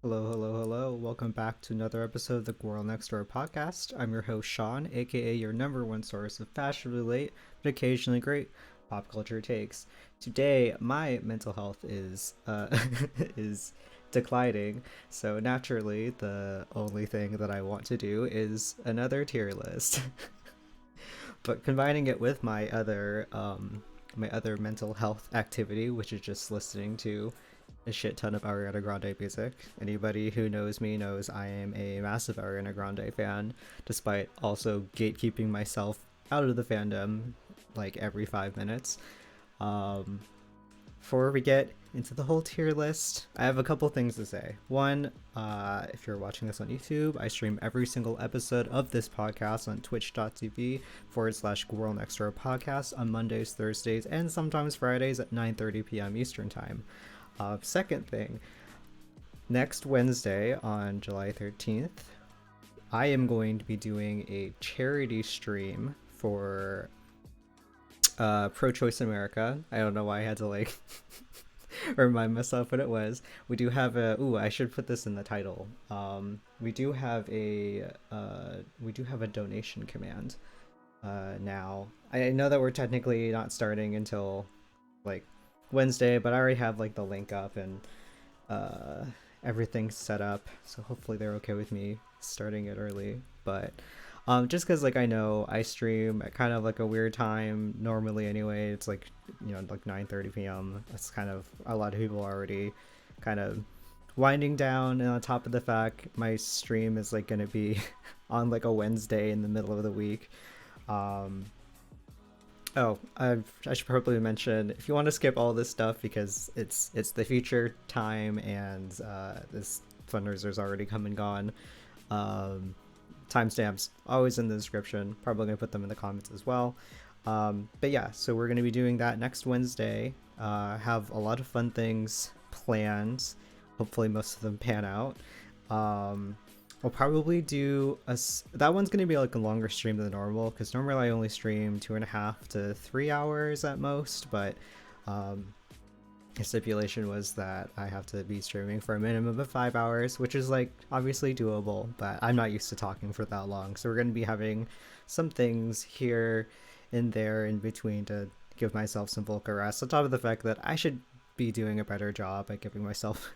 Hello, hello, hello. Welcome back to another episode of the Girl Next Door podcast. I'm your host, Sean, aka your number one source of fashionably late, but occasionally great pop culture takes. Today, my mental health is is declining, so naturally, the only thing that I want to do is another tier list. But combining it with my other mental health activity, which is just listening to a shit ton of Ariana Grande music. Anybody who knows me knows I am a massive Ariana Grande fan, despite also gatekeeping myself out of the fandom like every 5 minutes. Um, Before we get into the whole tier list, I have a couple things to say. One, if you're watching this on YouTube, I stream every single episode of this podcast on twitch.tv/Squirrel Next Door Podcast on Mondays, Thursdays, and sometimes Fridays at 9:30 p.m. Eastern Time. Second thing, next Wednesday on July 13th, I am going to be doing a charity stream for Pro Choice America. I don't know why I had to like remind myself what it was. We do have a. Ooh, I should put this in the title. We do have a donation command now. I know that we're technically not starting until like Wednesday, but I already have like the link up and uh, everything set up. So hopefully they're okay with me starting it early. But just because like I know I stream at kind of like a weird time normally anyway. It's like like 9:30 p.m. That's kind of a lot of people already kind of winding down, and on top of the fact my stream is like gonna be on like a Wednesday in the middle of the week. Um, I should probably mention if you want to skip all this stuff because it's the future time and this fundraiser's already come and gone. Um, Timestamps always in the description. Probably gonna put them in the comments as well. But yeah, so we're gonna be doing that next Wednesday. Have a lot of fun things planned. Hopefully, most of them pan out. Um, I'll probably do that one's gonna be like a longer stream than normal because normally I only stream 2.5 to 3 hours at most, but um, the stipulation was that I have to be streaming for a minimum of 5 hours, which is like obviously doable, but I'm not used to talking for that long. So we're gonna be having some things here and there in between to give myself some vocal rest. On top of the fact that I should be doing a better job at giving myself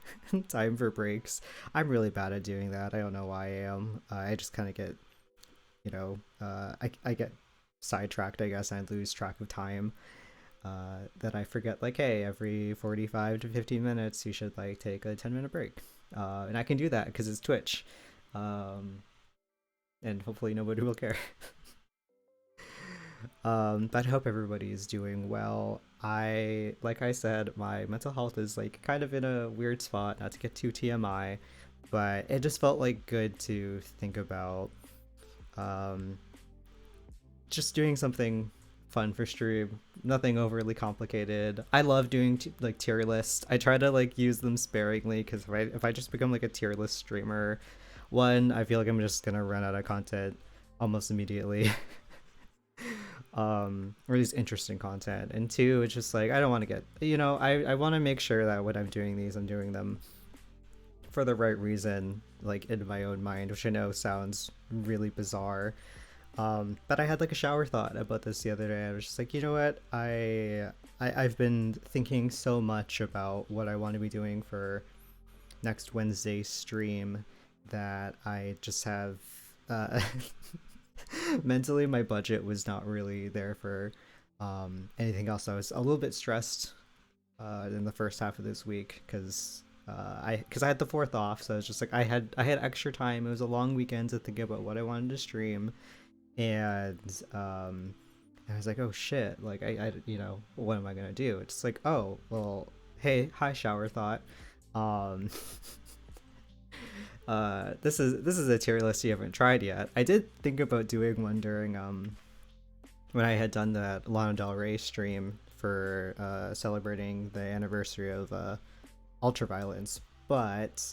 time for breaks. I'm really bad at doing that. I don't know why I am. I just kind of get, I get sidetracked, I guess. And I lose track of time. That I forget, like, hey, every 45 to 50 minutes, you should, like, take a 10-minute break. And I can do that because it's Twitch. Um, and hopefully nobody will care. But I hope everybody is doing well. Like I said, my mental health is like kind of in a weird spot, not to get too TMI, but it just felt like good to think about um, just doing something fun for stream. Nothing overly complicated. I love doing like tier lists. I try to like use them sparingly because if I just become like a tier list streamer, one, I feel like I'm just gonna run out of content almost immediately. Or at least interesting content, and two, it's just like I don't want to get, I want to make sure that when I'm doing these, I'm doing them for the right reason, like in my own mind, which I know sounds really bizarre. But I had like a shower thought about this the other day. I was just like, you know what, I've been thinking so much about what I want to be doing for next Wednesday's stream that I just have uh mentally my budget was not really there for anything else. I was a little bit stressed in the first half of this week because I had the fourth off, so it's just like I had extra time. It was a long weekend to think about what I wanted to stream, and I was like, oh shit, like what am I gonna do? It's like, oh well, hey, hi, shower thought. Um, this is a tier list you haven't tried yet. I did think about doing one during when I had done the Lana Del Rey stream for celebrating the anniversary of Ultraviolence, but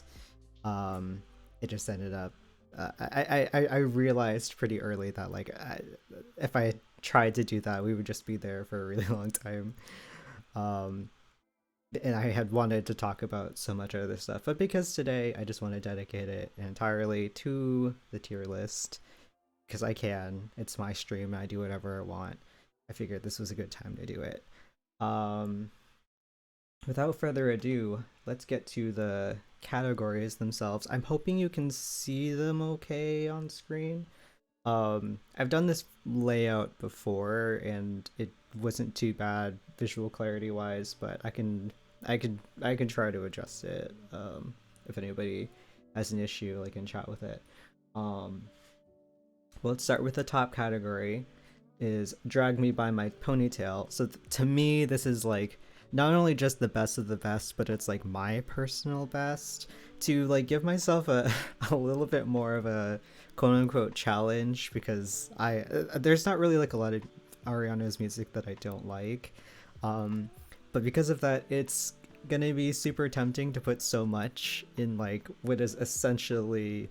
um, it just ended up. I realized pretty early that like if I tried to do that, we would just be there for a really long time. Um, and I had wanted to talk about so much other stuff, but because today I just want to dedicate it entirely to the tier list because I can. It's my stream. I do whatever I want. I figured this was a good time to do it. Um, Without further ado, let's get to the categories themselves. I'm hoping you can see them okay on screen. I've done this layout before and it wasn't too bad visual clarity wise, but I can try to adjust it. If anybody has an issue, like in chat with it. Um, well, let's start with the top category is Drag Me by My Ponytail. So to me, this is like not only just the best of the best, but it's like my personal best to like give myself a, a little bit more of a quote unquote challenge because there's not really like a lot of Ariana's music that I don't like. Um, but because of that, it's gonna be super tempting to put so much in like what is essentially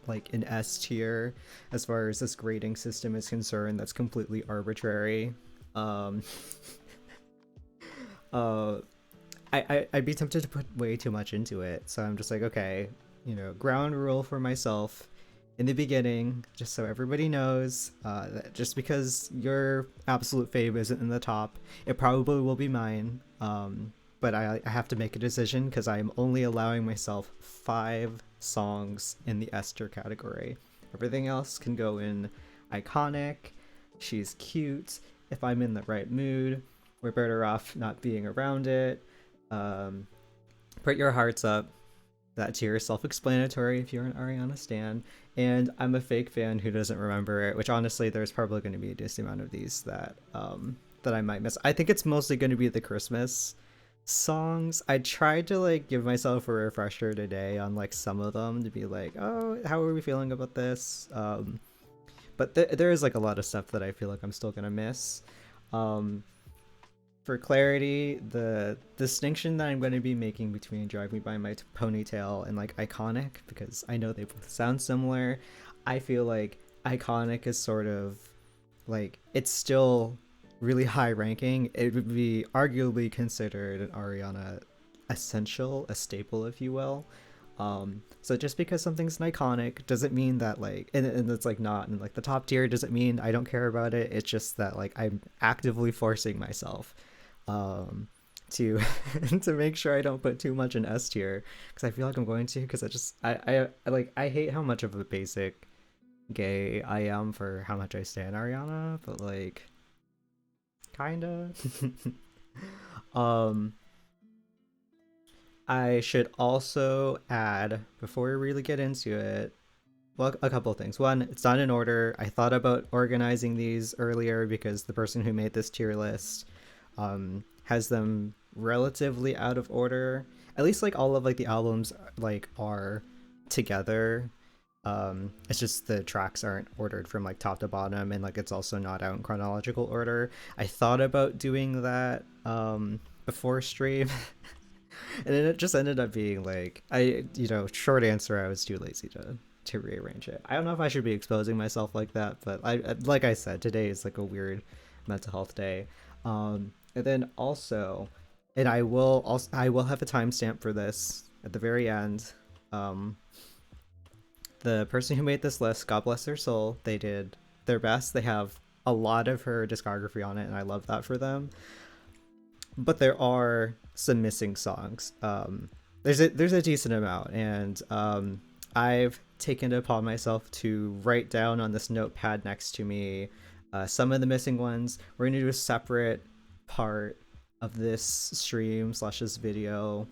like an S tier as far as this grading system is concerned that's completely arbitrary. Um uh I'd be tempted to put way too much into it. So I'm just like, okay, ground rule for myself in the beginning, just so everybody knows, that just because your absolute fave isn't in the top, it probably will be mine. But I have to make a decision because I'm only allowing myself 5 songs in the Esther category. Everything else can go in iconic, she's cute, if I'm in the right mood, we're better off not being around it. Um, Put your hearts up. That tier is self-explanatory if you're an Ariana stan. And I'm a fake fan who doesn't remember it, which honestly, there's probably going to be a decent amount of these that I might miss. I think it's mostly going to be the Christmas songs. I tried to like give myself a refresher today on like some of them to be like, oh, how are we feeling about this? But there is like a lot of stuff that I feel like I'm still gonna miss. Um, for clarity, the distinction that I'm going to be making between Drag Me by My Ponytail and like iconic, because I know they both sound similar, I feel like iconic is sort of like it's still really high ranking. It would be arguably considered an Ariana essential, a staple, if you will. So just because something's an iconic doesn't mean that like, and it's like not in like the top tier doesn't mean I don't care about it. It's just that like I'm actively forcing myself um to to make sure I don't put too much in S tier because I feel like I'm going to because I like I hate how much of a basic gay I am for how much I stand Ariana, but like kinda. um I should also add before we really get into it, well, a couple of things. One, it's not in order. I thought about organizing these earlier because the person who made this tier list has them relatively out of order. At least like all of like the albums like are together. It's just the tracks aren't ordered from like top to bottom, and like it's also not out in chronological order. I thought about doing that before stream, and then it just ended up being like short answer, I was too lazy to rearrange it. I don't know if I should be exposing myself like that, but like I said, today is like a weird mental health day. And then also, and I will have a timestamp for this at the very end. Um, the person who made this list, God bless their soul, they did their best. They have a lot of her discography on it, and I love that for them. But there are some missing songs. There's a decent amount, and I've taken it upon myself to write down on this notepad next to me some of the missing ones. We're gonna do a separate part of this stream slash this video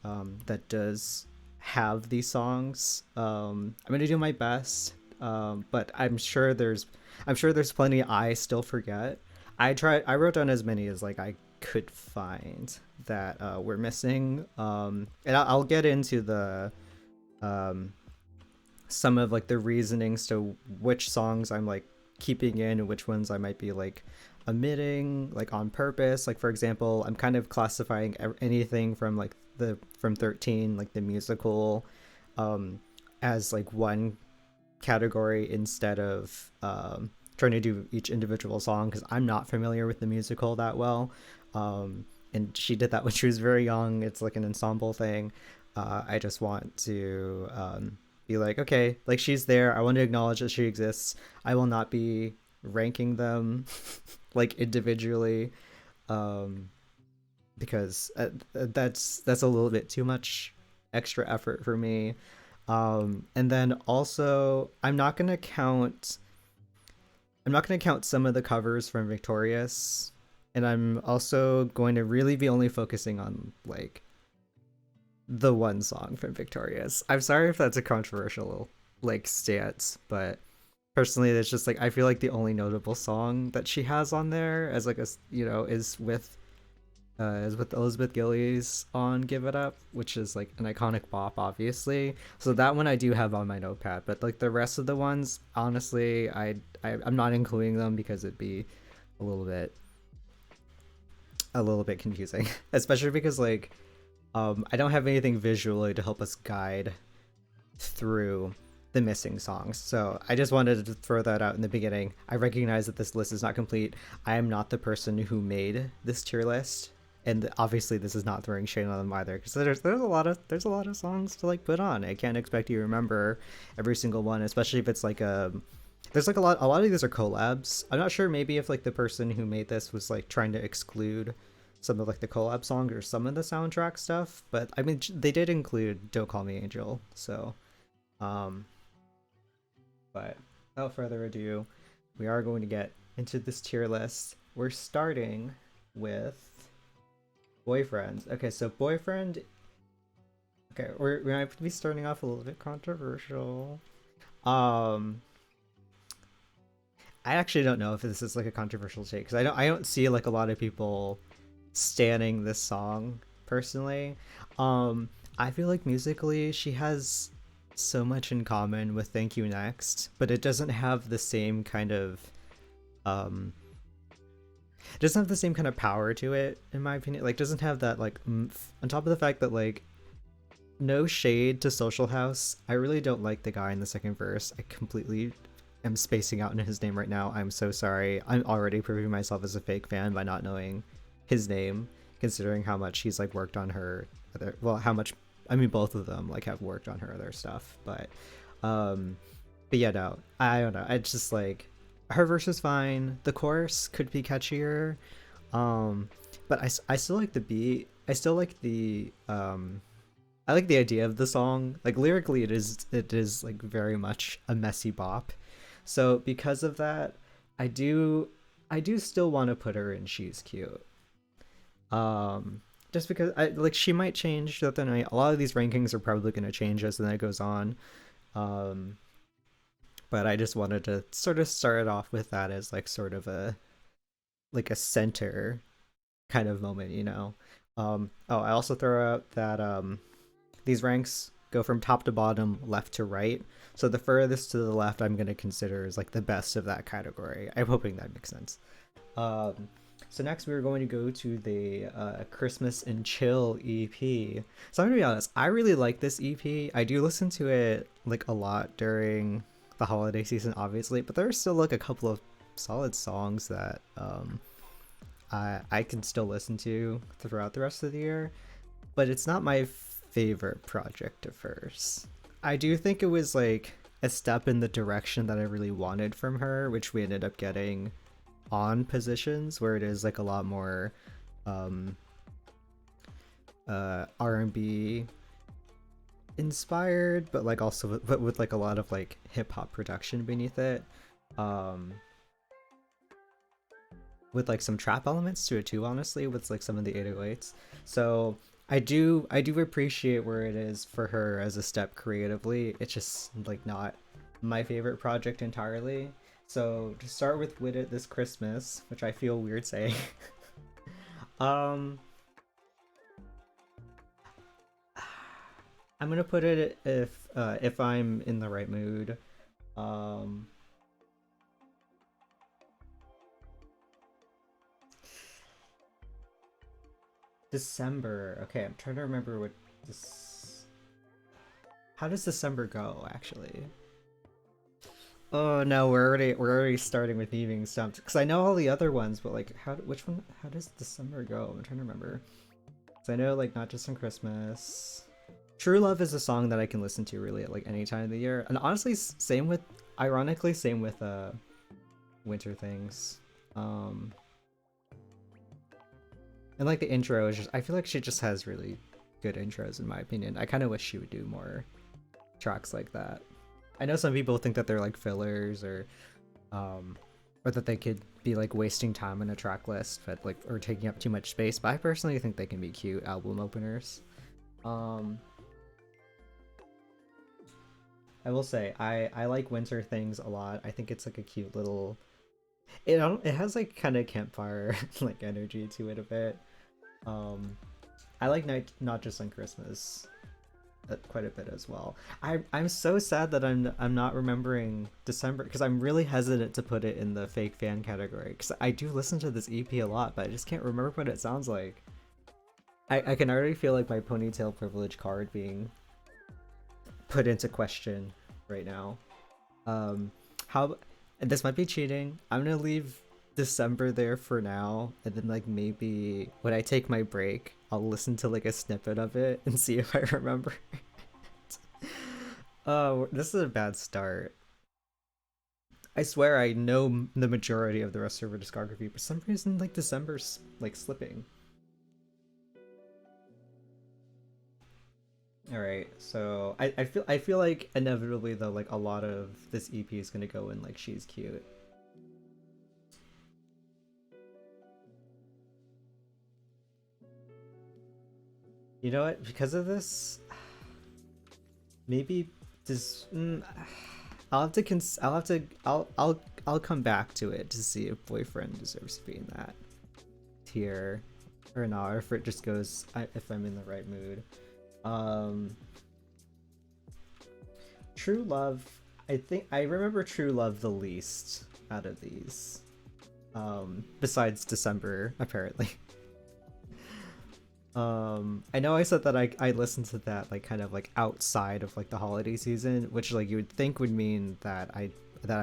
that does have these songs. I'm gonna do my best, but I'm sure there's plenty I still forget. I wrote down as many as like I could find that we're missing, and I'll get into the some of like the reasonings to which songs I'm like keeping in and which ones I might be like omitting like on purpose. Like for example, I'm kind of classifying anything from like the from 13 like the musical as like one category instead of trying to do each individual song because I'm not familiar with the musical that well. and she did that when she was very young. It's like an ensemble thing. I just want to be like, okay, like she's there. I want to acknowledge that she exists. I will not be ranking them like individually, um, because that's a little bit too much extra effort for me. And then also, I'm not gonna count some of the covers from Victorious, and I'm also going to really be only focusing on like the one song from Victorious. I'm sorry if that's a controversial like stance, but personally, it's just like I feel like the only notable song that she has on there as like a is with Elizabeth Gillies on "Give It Up," which is like an iconic bop, obviously. So that one I do have on my notepad, but like the rest of the ones, honestly, I'm not including them because it'd be a little bit a little bit confusing, especially because like I don't have anything visually to help us guide through the missing songs. So I just wanted to throw that out in the beginning. I recognize that this list is not complete. I am not the person who made this tier list, and obviously this is not throwing shade on them either, because there's a lot of songs to like put on. I can't expect you to remember every single one, especially if it's like a there's like a lot of these are collabs. I'm not sure maybe if like the person who made this was like trying to exclude some of like the collab songs or some of the soundtrack stuff, but I mean they did include "Don't Call Me Angel," so um but without further ado, we are going to get into this tier list. We're starting with Boyfriend. Okay, so Boyfriend. Okay, we might be starting off a little bit controversial. Um, I actually don't know if this is like a controversial take because I don't see like a lot of people standing this song personally. Um, I feel like musically she has so much in common with Thank You Next, but it doesn't have the same kind of um it doesn't have the same kind of power to it in my opinion. Like doesn't have that like on top of the fact that like no shade to Social House. I really don't like the guy in the second verse. I completely am spacing out in his name right now. I'm so sorry. I'm already proving myself as a fake fan by not knowing his name, considering how much he's like worked on her other well, how much I mean both of them like have worked on her other stuff. Um but yeah, no. I don't know. I just like her verse is fine. The chorus could be catchier. Um but I still like the beat. I still like the I like the idea of the song. Like lyrically it is like very much a messy bop. So because of that, I do I do still want to put her in She's Cute. Just because I like she might change throughout the night. A lot of these rankings are probably going to change as the night goes on. Um but I just wanted to sort of start it off with that as like sort of a like a center kind of moment, you know. Oh, I also throw out that these ranks go from top to bottom, left to right. So the furthest to the left I'm going to consider is like the best of that category. I'm hoping that makes sense. Um, so next we're going to go to the Christmas and Chill EP. So I'm gonna be honest, I really like this EP. I do listen to it like a lot during the holiday season, obviously, but there's still like a couple of solid songs that I can still listen to throughout the rest of the year. But it's not my favorite project at first. I do think it was like a step in the direction that I really wanted from her, which we ended up getting on Positions, where it is like a lot more um R&B inspired, but like also but with like a lot of like hip hop production beneath it. Um with like some trap elements to it too, honestly, with like some of the 808s. So I do appreciate where it is for her as a step creatively. It's just like not my favorite project entirely. So to start with it this Christmas, which I feel weird saying, um, I'm gonna put it if I'm in the right mood. Um, December. Okay, I'm trying to remember what this. How does December go actually? Oh no, we're already starting with being stumped because I know all the other ones, but like which one? How does December go? I'm trying to remember. So I know like not just on Christmas. True Love is a song that I can listen to really at like any time of the year, and honestly, same with, ironically, same with Winter Things. Um, and like the intro is just, I feel like she just has really good intros in my opinion. I kind of wish she would do more tracks like that. I know some people think that they're like fillers um or that they could be like wasting time on a track list, but like, or taking up too much space, but I personally think they can be cute album openers. Um I will say I like Winter Things a lot. I think it's like a cute little, it has like kind of campfire like energy to it a bit. Um I like Night Not Just on Christmas quite a bit as well. I'm so sad that I'm not remembering December because I'm really hesitant to put it in the fake fan category because I do listen to this EP a lot, but I just can't remember what it sounds like. I can already feel like my ponytail privilege card being put into question right now. How, and this might be cheating. I'm gonna leave December there for now, and then like maybe when I take my break, I'll listen to like a snippet of it and see if I remember. Oh, this is a bad start. I swear I know the majority of the rest of her discography, but for some reason, like December's like slipping. All right, so I feel like inevitably though, like a lot of this EP is gonna go in like She's Cute. You know what? Because of this, maybe this. I'll have to I'll have to. I'll come back to it to see if Boyfriend deserves to be in that tier or not, or if it just goes if I'm in the right mood. Um, True Love. I think I remember True Love the least out of these. Besides December, apparently. I know I said that I listened to that like kind of like outside of like the holiday season, which like you would think would mean that I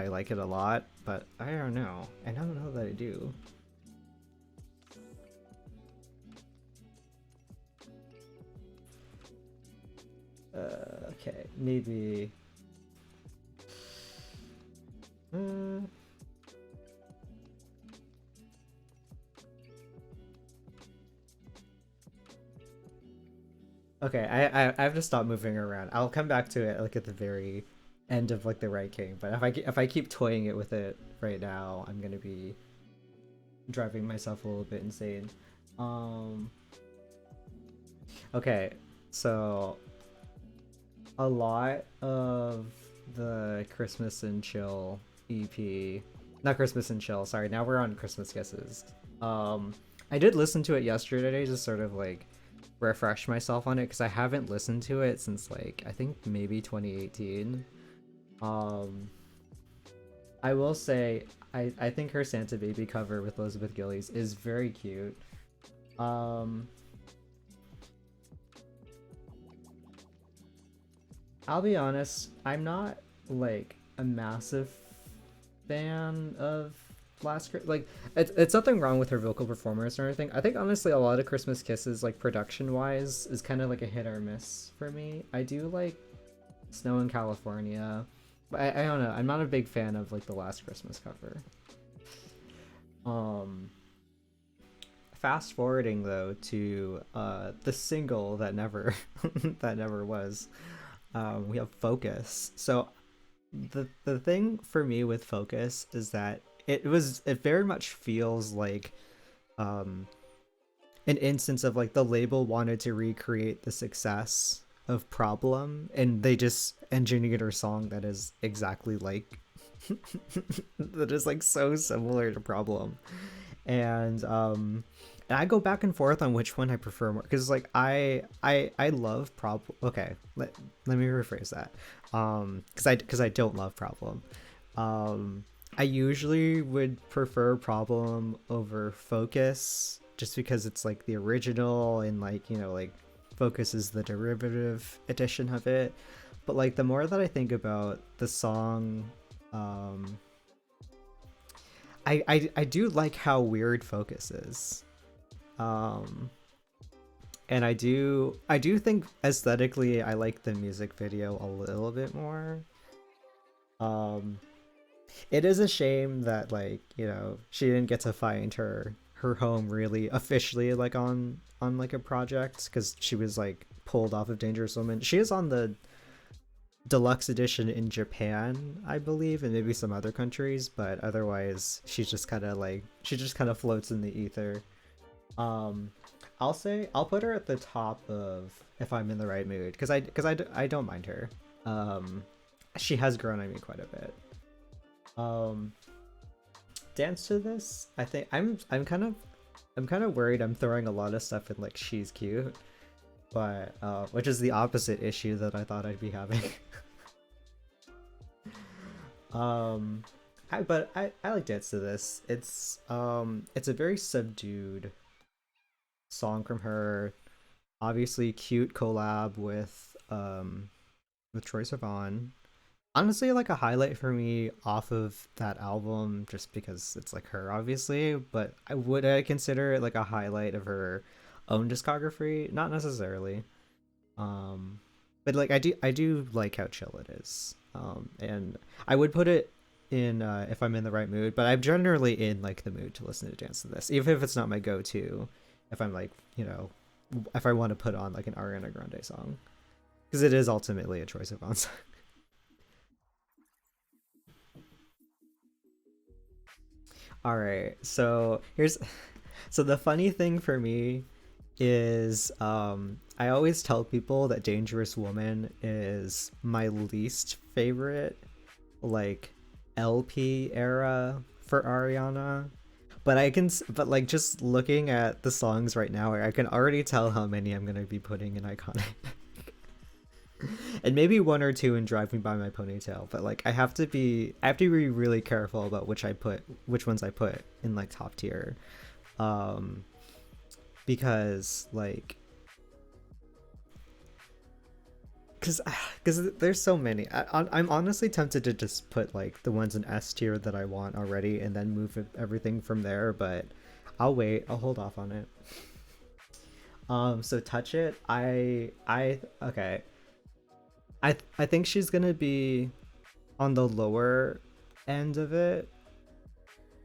like it a lot, but I don't know. I don't know that I do. Okay, maybe. Mm, okay, I have to stop moving around. I'll come back to it like at the very end of like the ranking, but if I keep toying it with it right now, I'm gonna be driving myself a little bit insane. Um, okay, so a lot of the Christmas and Chill EP, not Christmas and Chill, sorry, now we're on Christmas Kisses. Um, I did listen to it yesterday, just sort of like refresh myself on it because I haven't listened to it since like I think maybe 2018. Um, I will say I think her Santa Baby cover with Elizabeth Gillies is very cute. Um, I'll be honest, I'm not like a massive fan of like it's nothing wrong with her vocal performance or anything. I think honestly a lot of Christmas Kisses like production wise is kind of like a hit or miss for me. I do like Snow in California, but I don't know. I'm not a big fan of like the Last Christmas cover. Um, Fast forwarding though to the single that never that never was. We have Focus. So the thing for me with Focus is that it very much feels like um an instance of like the label wanted to recreate the success of Problem and they just engineered a song that is exactly like that is like so similar to Problem. And I go back and forth on which one I prefer more because like I love Problem. Okay, let me rephrase that. Because I don't love Problem. I usually would prefer Problem over Focus just because it's like the original and like like Focus is the derivative edition of it. But like the more that I think about the song Um, I do like how weird Focus is. Um, and I do think aesthetically I like the music video a little bit more. Um, it is a shame that like she didn't get to find her home really officially like on like a project because she was like pulled off of Dangerous Woman. She is on the deluxe edition in Japan, I believe, and maybe some other countries, but otherwise she just kind of floats in the ether. Um, I'll say I'll put her at the top of If I'm in the Right Mood because I don't mind her. Um, she has grown on me quite a bit. Um, Dance to This, I think I'm kind of worried I'm throwing a lot of stuff in like She's Cute, but which is the opposite issue that I thought I'd be having. um, I like Dance to This. It's a very subdued song from her. Obviously, cute collab with Troye Sivan. Honestly, like a highlight for me off of that album, just because it's like her, obviously. But I consider it like a highlight of her own discography? Not necessarily. Um, but like I do like how chill it is. And I would put it in if I'm in the right mood. But I'm generally in like the mood to listen to Dance to This, even if it's not my go-to. If I'm like if I want to put on like an Ariana Grande song, because it is ultimately a choice of on song. All right, so the funny thing for me is I always tell people that Dangerous Woman is my least favorite like LP era for Ariana. But like just looking at the songs right now, I can already tell how many I'm gonna be putting in iconic, and maybe one or two in Drive Me by My Ponytail. But like I have to be really careful about which ones I put in like top tier, um, because like because there's so many. I'm honestly tempted to just put like the ones in S tier that I want already, and then move everything from there. But I'll wait. I'll hold off on it. So Touch It. Okay. I think she's gonna be on the lower end of it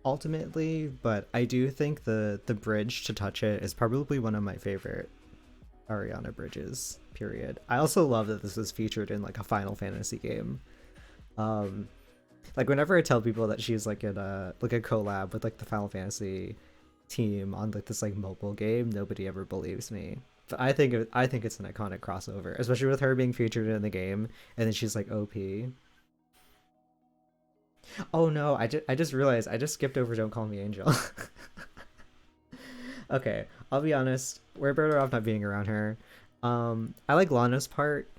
ultimately, but I do think the bridge to Touch It is probably one of my favorite Ariana bridges. Period. I also love that this was featured in like a Final Fantasy game. Um, like whenever I tell people that she's like in a collab with like the Final Fantasy team on like this like mobile game, nobody ever believes me. But I think it's an iconic crossover, especially with her being featured in the game, and then she's like OP. Oh no, I just realized I just skipped over Don't Call Me Angel. Okay, I'll be honest, we're better off not being around her. I like Lana's part.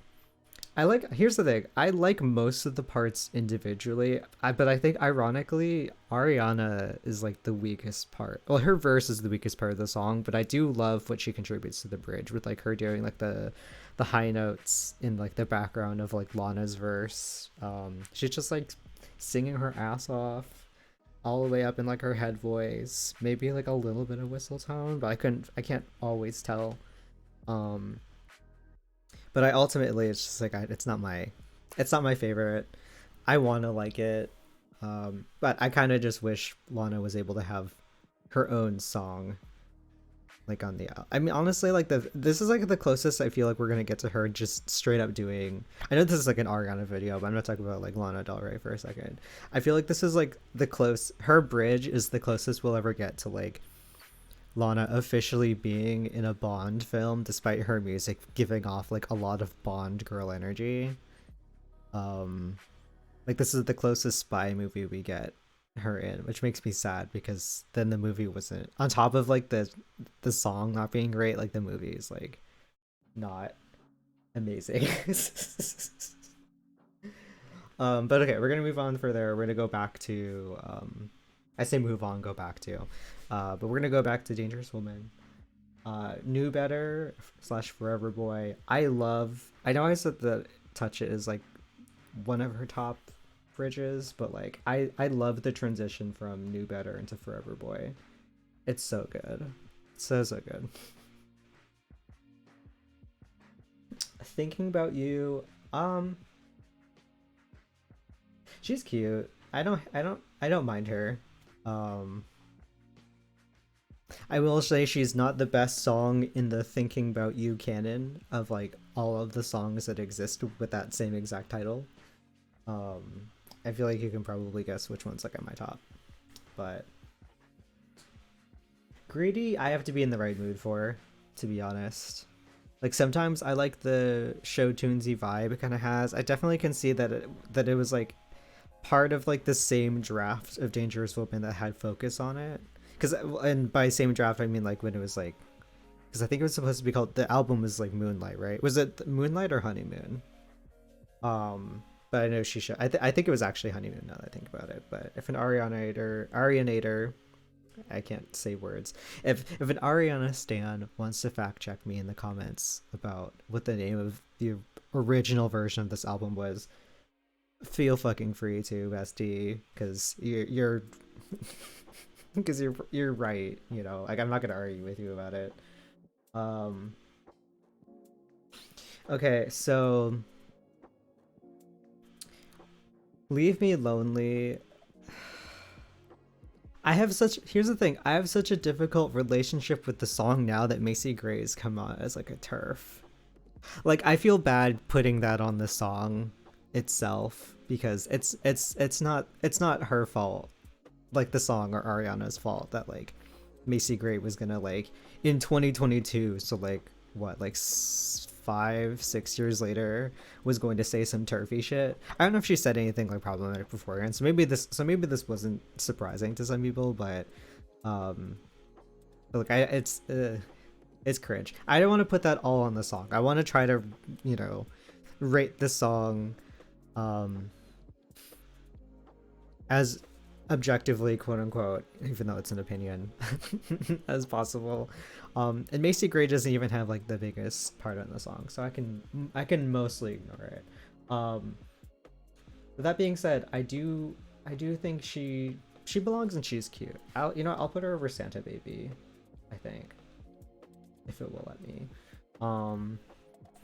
Here's the thing. I like most of the parts individually, but I think ironically Ariana is like the weakest part. Well, her verse is the weakest part of the song, but I do love what she contributes to the bridge with like her doing like the high notes in like the background of like Lana's verse. She's just like singing her ass off all the way up in like her head voice, maybe like a little bit of whistle tone, but I can't always tell. Um, but I ultimately it's just like it's not my favorite. I want to like it, but I kind of just wish Lana was able to have her own song like on the I mean honestly like this is like the closest I feel like we're gonna get to her just straight up doing. I know this is like an Ariana video, but I'm not talking about like Lana Del Rey for a second. I feel like this is like her bridge is the closest we'll ever get to like Lana officially being in a Bond film, despite her music giving off like a lot of Bond girl energy. Um, like this is the closest spy movie we get her in, which makes me sad because then the movie wasn't on top of like the song not being great, like the movie is like not amazing. But okay, we're gonna move on further. We're gonna go back to I say move on, go back to. But we're gonna go back to Dangerous Woman. Knew Better slash Forever Boy. I know I said that Touch It is like one of her top bridges, but like I love the transition from New Better into Forever Boy. It's so good. So good. Thinking about you, um, she's cute. I don't mind her. Um, I will say she's not the best song in the Thinking About You canon of like all of the songs that exist with that same exact title. I feel like you can probably guess which one's like at my top. But Greedy, I have to be in the right mood for, to be honest. Like sometimes I like the show tunesy vibe it kind of has. I definitely can see that it was like part of like the same draft of Dangerous Woman that had focus on it. Because and by same draft I mean like when it was like, because I think it was supposed to be called, the album was like Moonlight, right? Was it Moonlight or Honeymoon? But I know she should. I think it was actually Honeymoon now that I think about it. But if an Arianator, I can't say words. If an Ariana stan wants to fact check me in the comments about what the name of the original version of this album was, feel fucking free to, bestie, because you're because you're right. You know, like I'm not gonna argue with you about it. Um. Okay, so Leave Me Lonely. Here's the thing, I have such a difficult relationship with the song now that Macy Gray's come out as like a turf. Like I feel bad putting that on the song itself because it's not her fault, like the song or Ariana's fault that like Macy Gray was gonna like in 2022, so like what, like 5 6 years later, was going to say some turfy shit. I don't know if she said anything like problematic beforehand, so maybe this wasn't surprising to some people, um like it's cringe. I don't want to put that all on the song. I want to try to, you know, rate the song um as objectively, quote unquote, even though it's an opinion, as possible. And Macy Gray doesn't even have like the biggest part on the song, so I can mostly ignore it. With that being said, I do think she belongs and she's cute. I'll put her over Santa Baby, I think, if it will let me.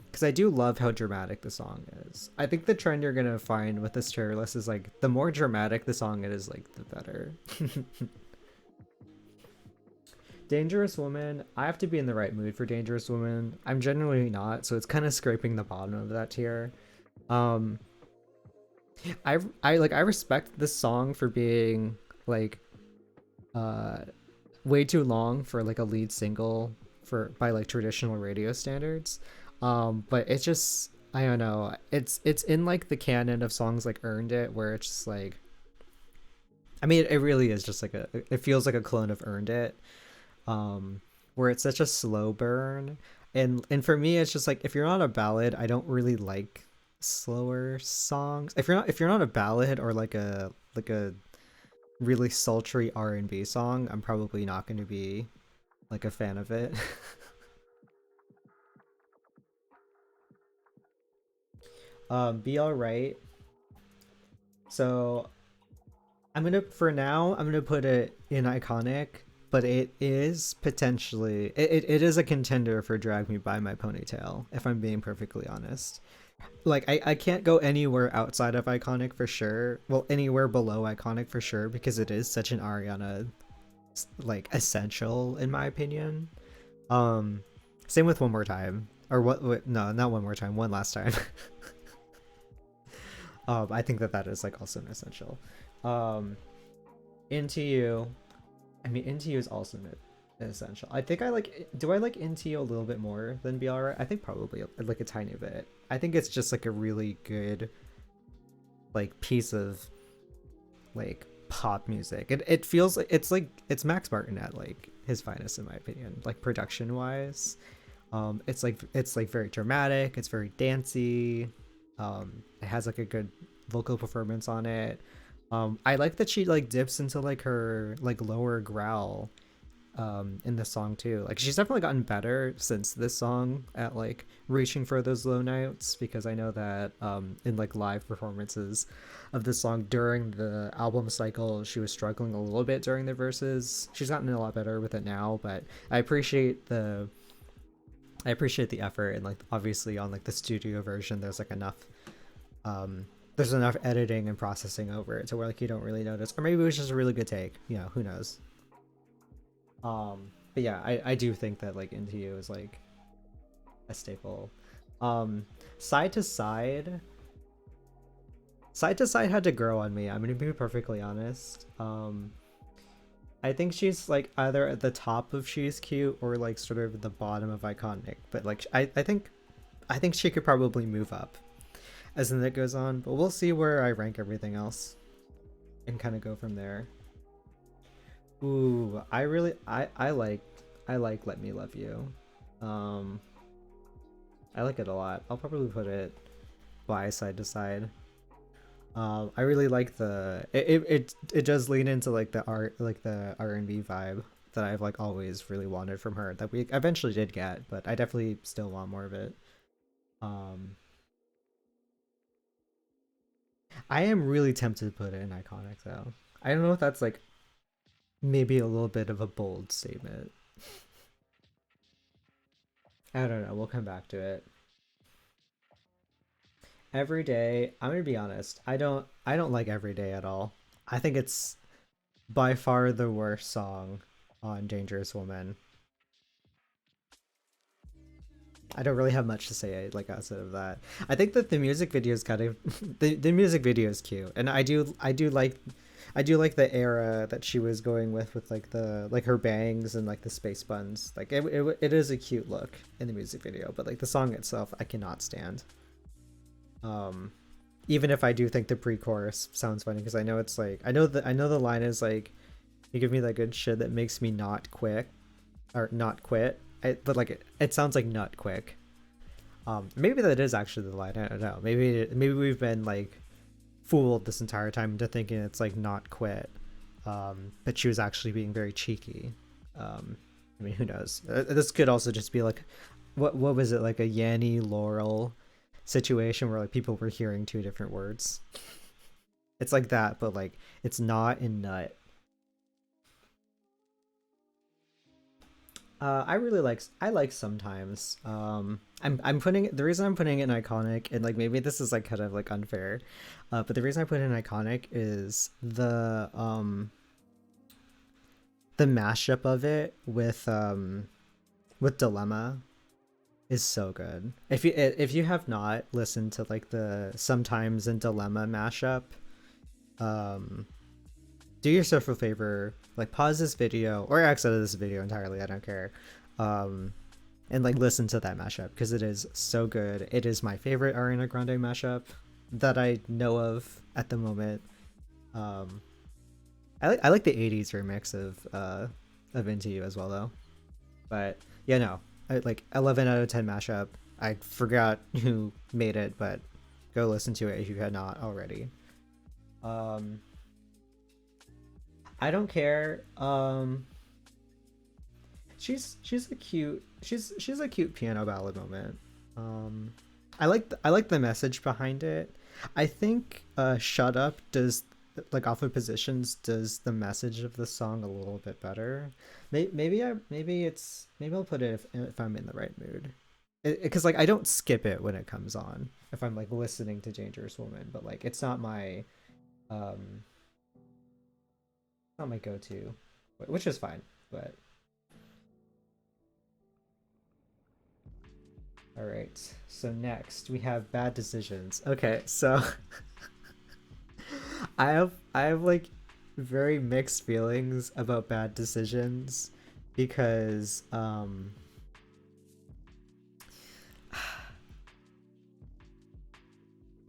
Because I do love how dramatic the song is. I think the trend you're gonna find with this tier list is like the more dramatic the song it is, like the better. Dangerous Woman, I have to be in the right mood for Dangerous Woman. I'm generally not, so it's kind of scraping the bottom of that tier. Um, I respect this song for being like uh way too long for like a lead single for by like traditional radio standards. But it's just, I don't know, it's in like the canon of songs like Earned It, where it's just like, I mean it really is just like it feels like a clone of Earned It, where it's such a slow burn, and for me it's just like, if you're not a ballad, I don't really like slower songs. If you're not a ballad or like a really sultry R&B song, I'm probably not going to be like a fan of it. Be Alright. So I'm gonna put it in iconic, but it is potentially, it is a contender for Drag Me By My Ponytail, if I'm being perfectly honest. Like I can't go anywhere outside of iconic for sure. Well, anywhere below iconic for sure, because it is such an Ariana like essential in my opinion. Um, Same with One More Time, or what? No, not One More Time. One Last Time. I think that is like also an essential. Um, Into You. I mean, Into You is also an essential. I think I like. Do I like Into You a little bit more than Be Alright? I think probably like a tiny bit. I think it's just like a really good like piece of like pop music. It feels like it's Max Martin at like his finest in my opinion, like production wise. It's like very dramatic, it's very dancey. It has like a good vocal performance on it. I like that she like dips into like her like lower growl in this song too. Like she's definitely gotten better since this song at like reaching for those low notes, because I know that in like live performances of this song during the album cycle she was struggling a little bit during the verses. She's gotten a lot better with it now, but I appreciate the effort, and like obviously on like the studio version there's like enough there's enough editing and processing over it to where like you don't really notice, or maybe it was just a really good take, you know, who knows. But yeah, I do think that like Into You is like a staple. um side to side had to grow on me, I'm gonna be perfectly honest. I think she's like either at the top of She's Cute or like sort of at the bottom of Iconic, but like I think she could probably move up as the night goes on, but we'll see where I rank everything else and kind of go from there. Ooh, I like Let Me Love You. Um I like it a lot. I'll probably put it by Side to Side. I really like it does lean into like the art, like the R&B vibe that I've like always really wanted from her, that we eventually did get, but I definitely still want more of it. Um I am really tempted to put it in Iconic though. I don't know if that's like maybe a little bit of a bold statement. I don't know. We'll come back to it. Every Day, I'm gonna be honest. I don't like Every Day at all. I think it's by far the worst song on Dangerous Woman. I don't really have much to say like outside of that. I think that the music video is kind of the music video is cute, and I do like the era that she was going with like the like her bangs and like the space buns. Like it is a cute look in the music video, but like the song itself, I cannot stand. Um, Even if I do think the pre-chorus sounds funny, because I know it's like I know the line is like, "You give me that good shit that makes me not quit," or not quit. But like it sounds like nut quick. Maybe that is actually the line. I don't know. Maybe we've been like fooled this entire time into thinking it's like not quit. But she was actually being very cheeky. I mean, who knows? This could also just be like, what was it, like a Yanny Laurel situation where like people were hearing two different words. It's like that, but like it's not in nut. I like Sometimes. I'm putting the reason I'm putting it in Iconic, and like maybe this is like kind of like unfair, but the reason I put it in Iconic is the mashup of it with Dilemma is so good. If you have not listened to like the Sometimes and Dilemma mashup, um do yourself a favor, like pause this video or exit this video entirely, I don't care, um and like listen to that mashup, because it is so good. It is my favorite Ariana Grande mashup that I know of at the moment. um I like the 80s remix of Into You as well though. But yeah, no, like 11 out of 10 mashup. I forgot who made it, but go listen to it if you had not already. um I don't care. She's a cute, she's a cute piano ballad moment. Um, I like the message behind it. I think "Shut Up" does, like off of Positions, does the message of the song a little bit better. Maybe I'll put it if I'm in the right mood. Because like I don't skip it when it comes on if I'm like listening to Dangerous Woman, but like it's um not my go-to, which is fine. But all right, so next we have Bad Decisions. Okay, so I have like very mixed feelings about Bad Decisions, because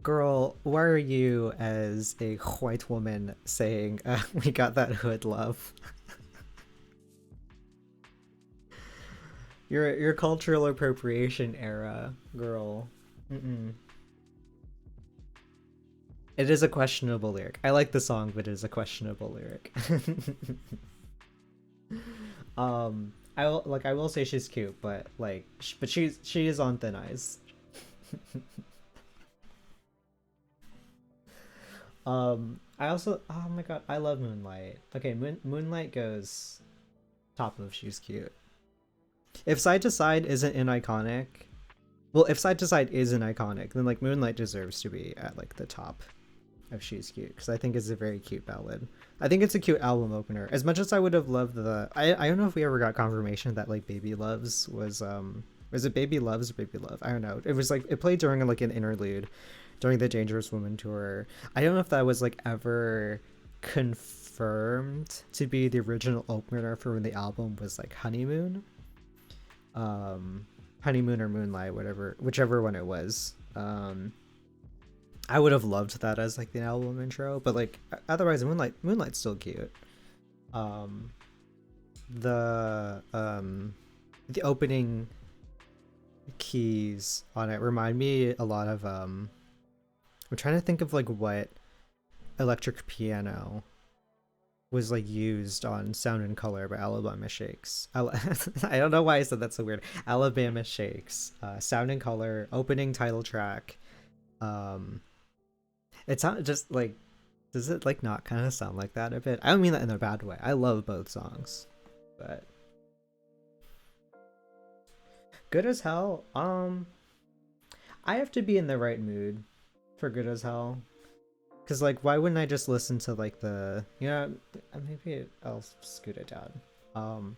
girl, why are you as a white woman saying we got that hood love? Your cultural appropriation era, girl. Mm-mm. It is a questionable lyric. I like the song, but it is a questionable lyric. I will say she's cute, but but she is on thin ice. I also, oh my god, I love Moonlight. Okay, Moonlight goes top of she's cute. If Side to Side isn't an iconic, well, if Side to Side is an iconic, then like Moonlight deserves to be at like the top of She's Cute because I think it's a very cute ballad. I think it's a cute album opener. As much as I would have loved I don't know if we ever got confirmation that like Baby Loves was it Baby Loves or Baby Love? I don't know. It was like it played during like an interlude during the Dangerous Woman tour. I don't know if that was like ever confirmed to be the original opener for when the album was like Honeymoon. Honeymoon or Moonlight, whichever one it was. I would have loved that as like the album intro, but like otherwise Moonlight's still cute. Um the the opening keys on it remind me a lot of I'm trying to think of like what electric piano was like used on Sound and Color by Alabama Shakes. I don't know why I said that so weird. Alabama Shakes, Sound and Color, opening title track. It's not just like, does it like not kind of sound like that a bit? I don't mean that in a bad way. I love both songs, but Good as Hell. I have to be in the right mood for Good as Hell. Cause like, why wouldn't I just listen to like maybe I'll scoot it down.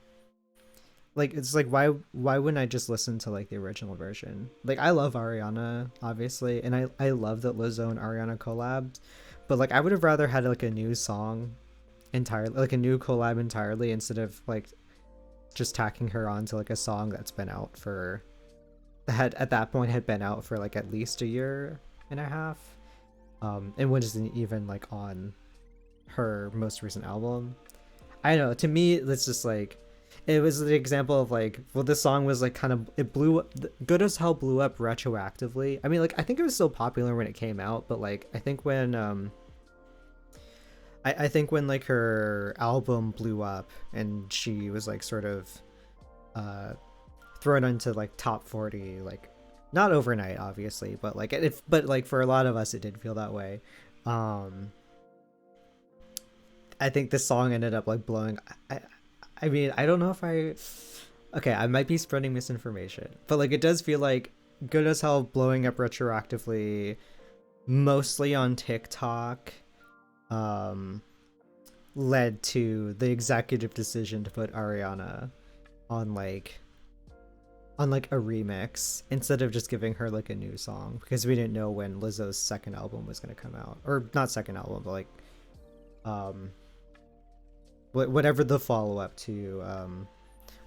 Like it's like why wouldn't I just listen to like the original version? Like I love Ariana obviously, and I love that Lizzo and Ariana collabed, but like I would have rather had like a new song entirely, like a new collab entirely, instead of like just tacking her on to like a song that's been out for had at that point had been out for like at least a year and a half. And wasn't even like on her most recent album. I don't know, to me it's just like it was the example of like, well, this song was like kind of, it blew up. Good as Hell blew up retroactively. I mean, like I think it was still popular when it came out, but like I think when I think when like her album blew up and she was like sort of thrown into like top 40, like not overnight obviously, but like but like for a lot of us it did feel that way. I think this song ended up like blowing. I mean, I don't know if okay, I might be spreading misinformation, but like it does feel like Good as Hell blowing up retroactively, mostly on TikTok, led to the executive decision to put Ariana on a remix instead of just giving her like a new song, because we didn't know when Lizzo's second album was going to come out, or not second album, but like whatever the follow-up to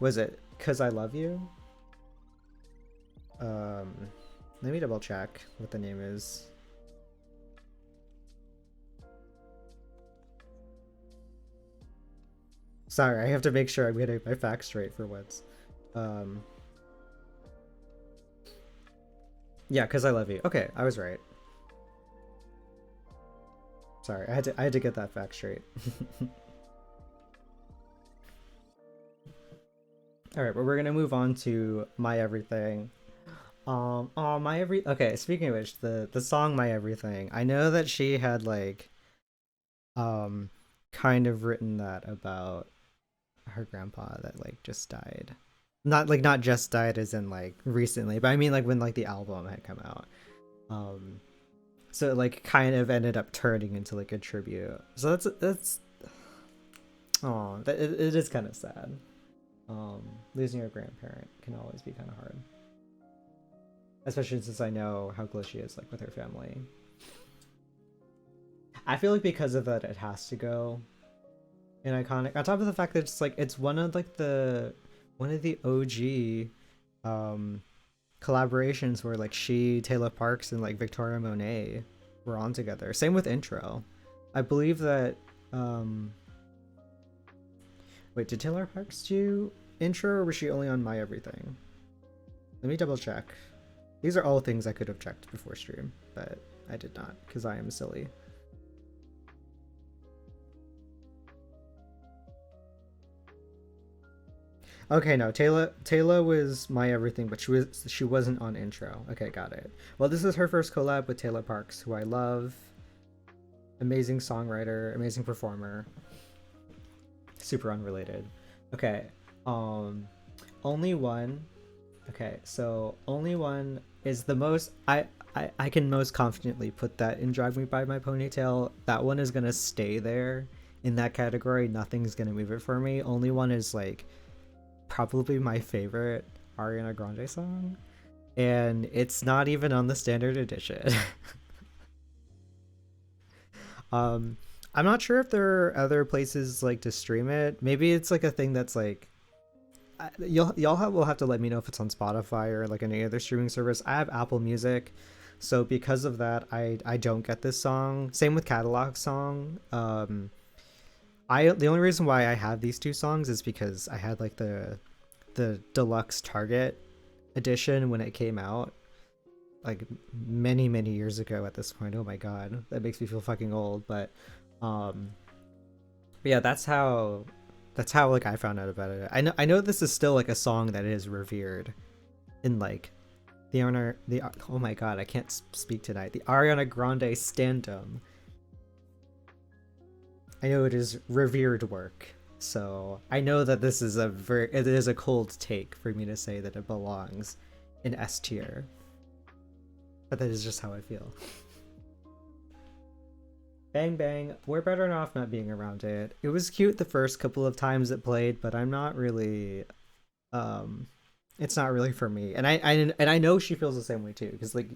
was it Cause I Love You. Let me double check what the name is. Sorry, I have to make sure I'm getting my facts straight for once. Yeah, Cause I Love You. Okay, I was right. Sorry, I had to get that fact straight. All right, but we're gonna move on to My Everything. Oh, okay, speaking of which, the song My Everything, I know that she had like kind of written that about her grandpa that like just died. Not just died as in like recently, but I mean like when like the album had come out. So it like kind of ended up turning into like a tribute. So that's oh, it is kind of sad. Losing your grandparent can always be kind of hard, especially since I know how close she is like with her family. I feel like because of that, it has to go an iconic. On top of the fact that it's like it's one of the OG collaborations where like she, Taylor Parks, and like Victoria Monet were on together. Same with Intro. I believe that wait, did Taylor Parks do Intro, or was she only on My Everything? Let me double check. These are all things I could have checked before stream, but I did not because I am silly. Okay, no, Taylor was my everything, but she wasn't on intro. Okay, got it. Well, this is her first collab with Taylor Parks, who I love. Amazing songwriter, amazing performer. Super unrelated. Okay, um, only one. Okay, so only one is the most I can most confidently put that in Drag Me by My Ponytail. That one is gonna stay there in that category. Nothing's gonna move it for me. Only one is like probably my favorite Ariana Grande song, and it's not even on the standard edition. um, I'm not sure if there are other places like to stream it. Maybe it's like a thing that's like will have to let me know if it's on Spotify or like any other streaming service. I have Apple Music, so because of that, I don't get this song. Same with Catalog Song. I the only reason why I have these two songs is because I had like the deluxe Target edition when it came out, like many years ago. At this point, oh my god, that makes me feel fucking old. Um, but yeah, that's how like I found out about it. I know this is still like a song that is revered in like the oh my god, I can't speak tonight. The Ariana Grande standum. I know it is revered work. So I know that this is it is a cold take for me to say that it belongs in S tier, but that is just how I feel. Bang Bang, we're better off not being around it. It was cute the first couple of times it played, but I'm not really um it's not really for me. And I know she feels the same way too, because like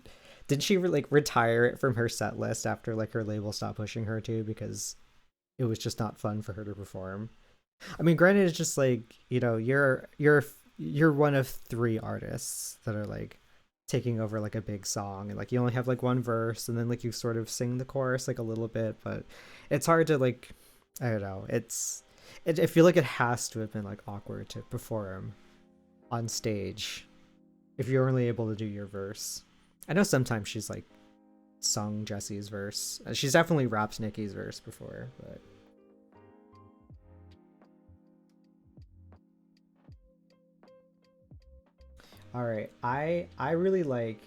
did she like retire it from her set list after like her label stopped pushing her to because it was just not fun for her to perform? I mean, granted, it's just like, you're one of three artists that are like taking over like a big song, and like you only have like one verse, and then like you sort of sing the chorus like a little bit, but it's hard to like, I don't know. I feel like it has to have been like awkward to perform on stage if you're only able to do your verse. I know sometimes she's like sung Jesse's verse. She's definitely rapped Nikki's verse before, but all right. I really like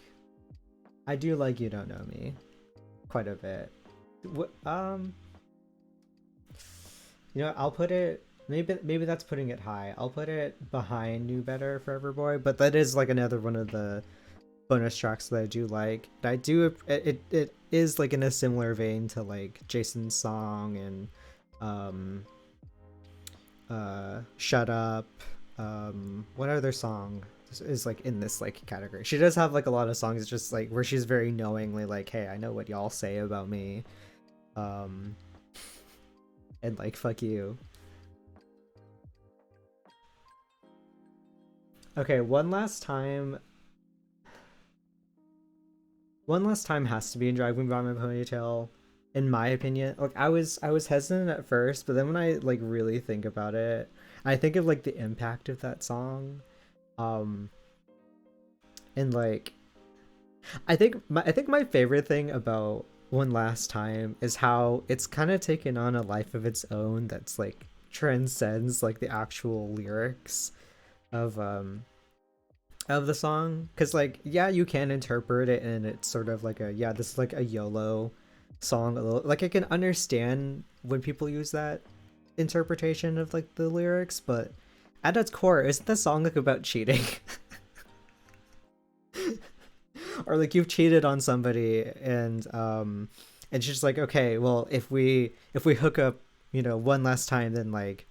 I do like You Don't Know Me quite a bit. I'll put it, maybe that's putting it high. I'll put it behind New Better Forever Boy, but that is like another one of the bonus tracks that I do like. I do it is like in a similar vein to like Jason's song and um Shut Up. What other song is like in this like category? She does have like a lot of songs just like where she's very knowingly like, hey, I know what y'all say about me. Um and like fuck you. Okay, one last time has to be in Drag Me by My Ponytail, in my opinion. Like I was hesitant at first, but then when I like really think about it, I think of like the impact of that song. Um and like I think my favorite thing about One Last Time is how it's kind of taken on a life of its own that's like transcends like the actual lyrics of the song, because like yeah, you can interpret it and it's sort of like a, yeah, this is like a YOLO song a little, like I can understand when people use that interpretation of like the lyrics, but at its core, isn't the song like about cheating? Or like you've cheated on somebody, and she's like, okay, well, if we hook up, one last time, then like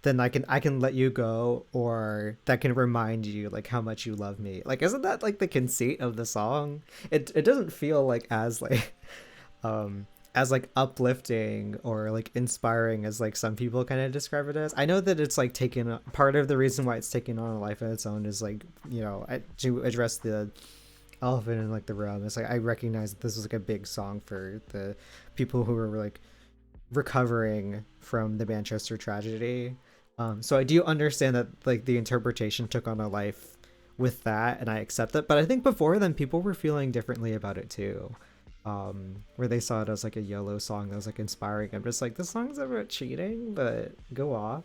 then I can let you go, or that can remind you like how much you love me. Like, isn't that like the conceit of the song? It doesn't feel like as like uplifting or like inspiring as like some people kind of describe it as. I know that it's like taken, part of the reason why it's taking on a life of its own is like, to address the elephant in like the room. It's like I recognize that this is like a big song for the people who are like recovering from the Manchester tragedy. So I do understand that like the interpretation took on a life with that, and I accept that. But I think before then, people were feeling differently about it too, where they saw it as like a YOLO song that was like inspiring. I'm just like, this song's about cheating, but go off.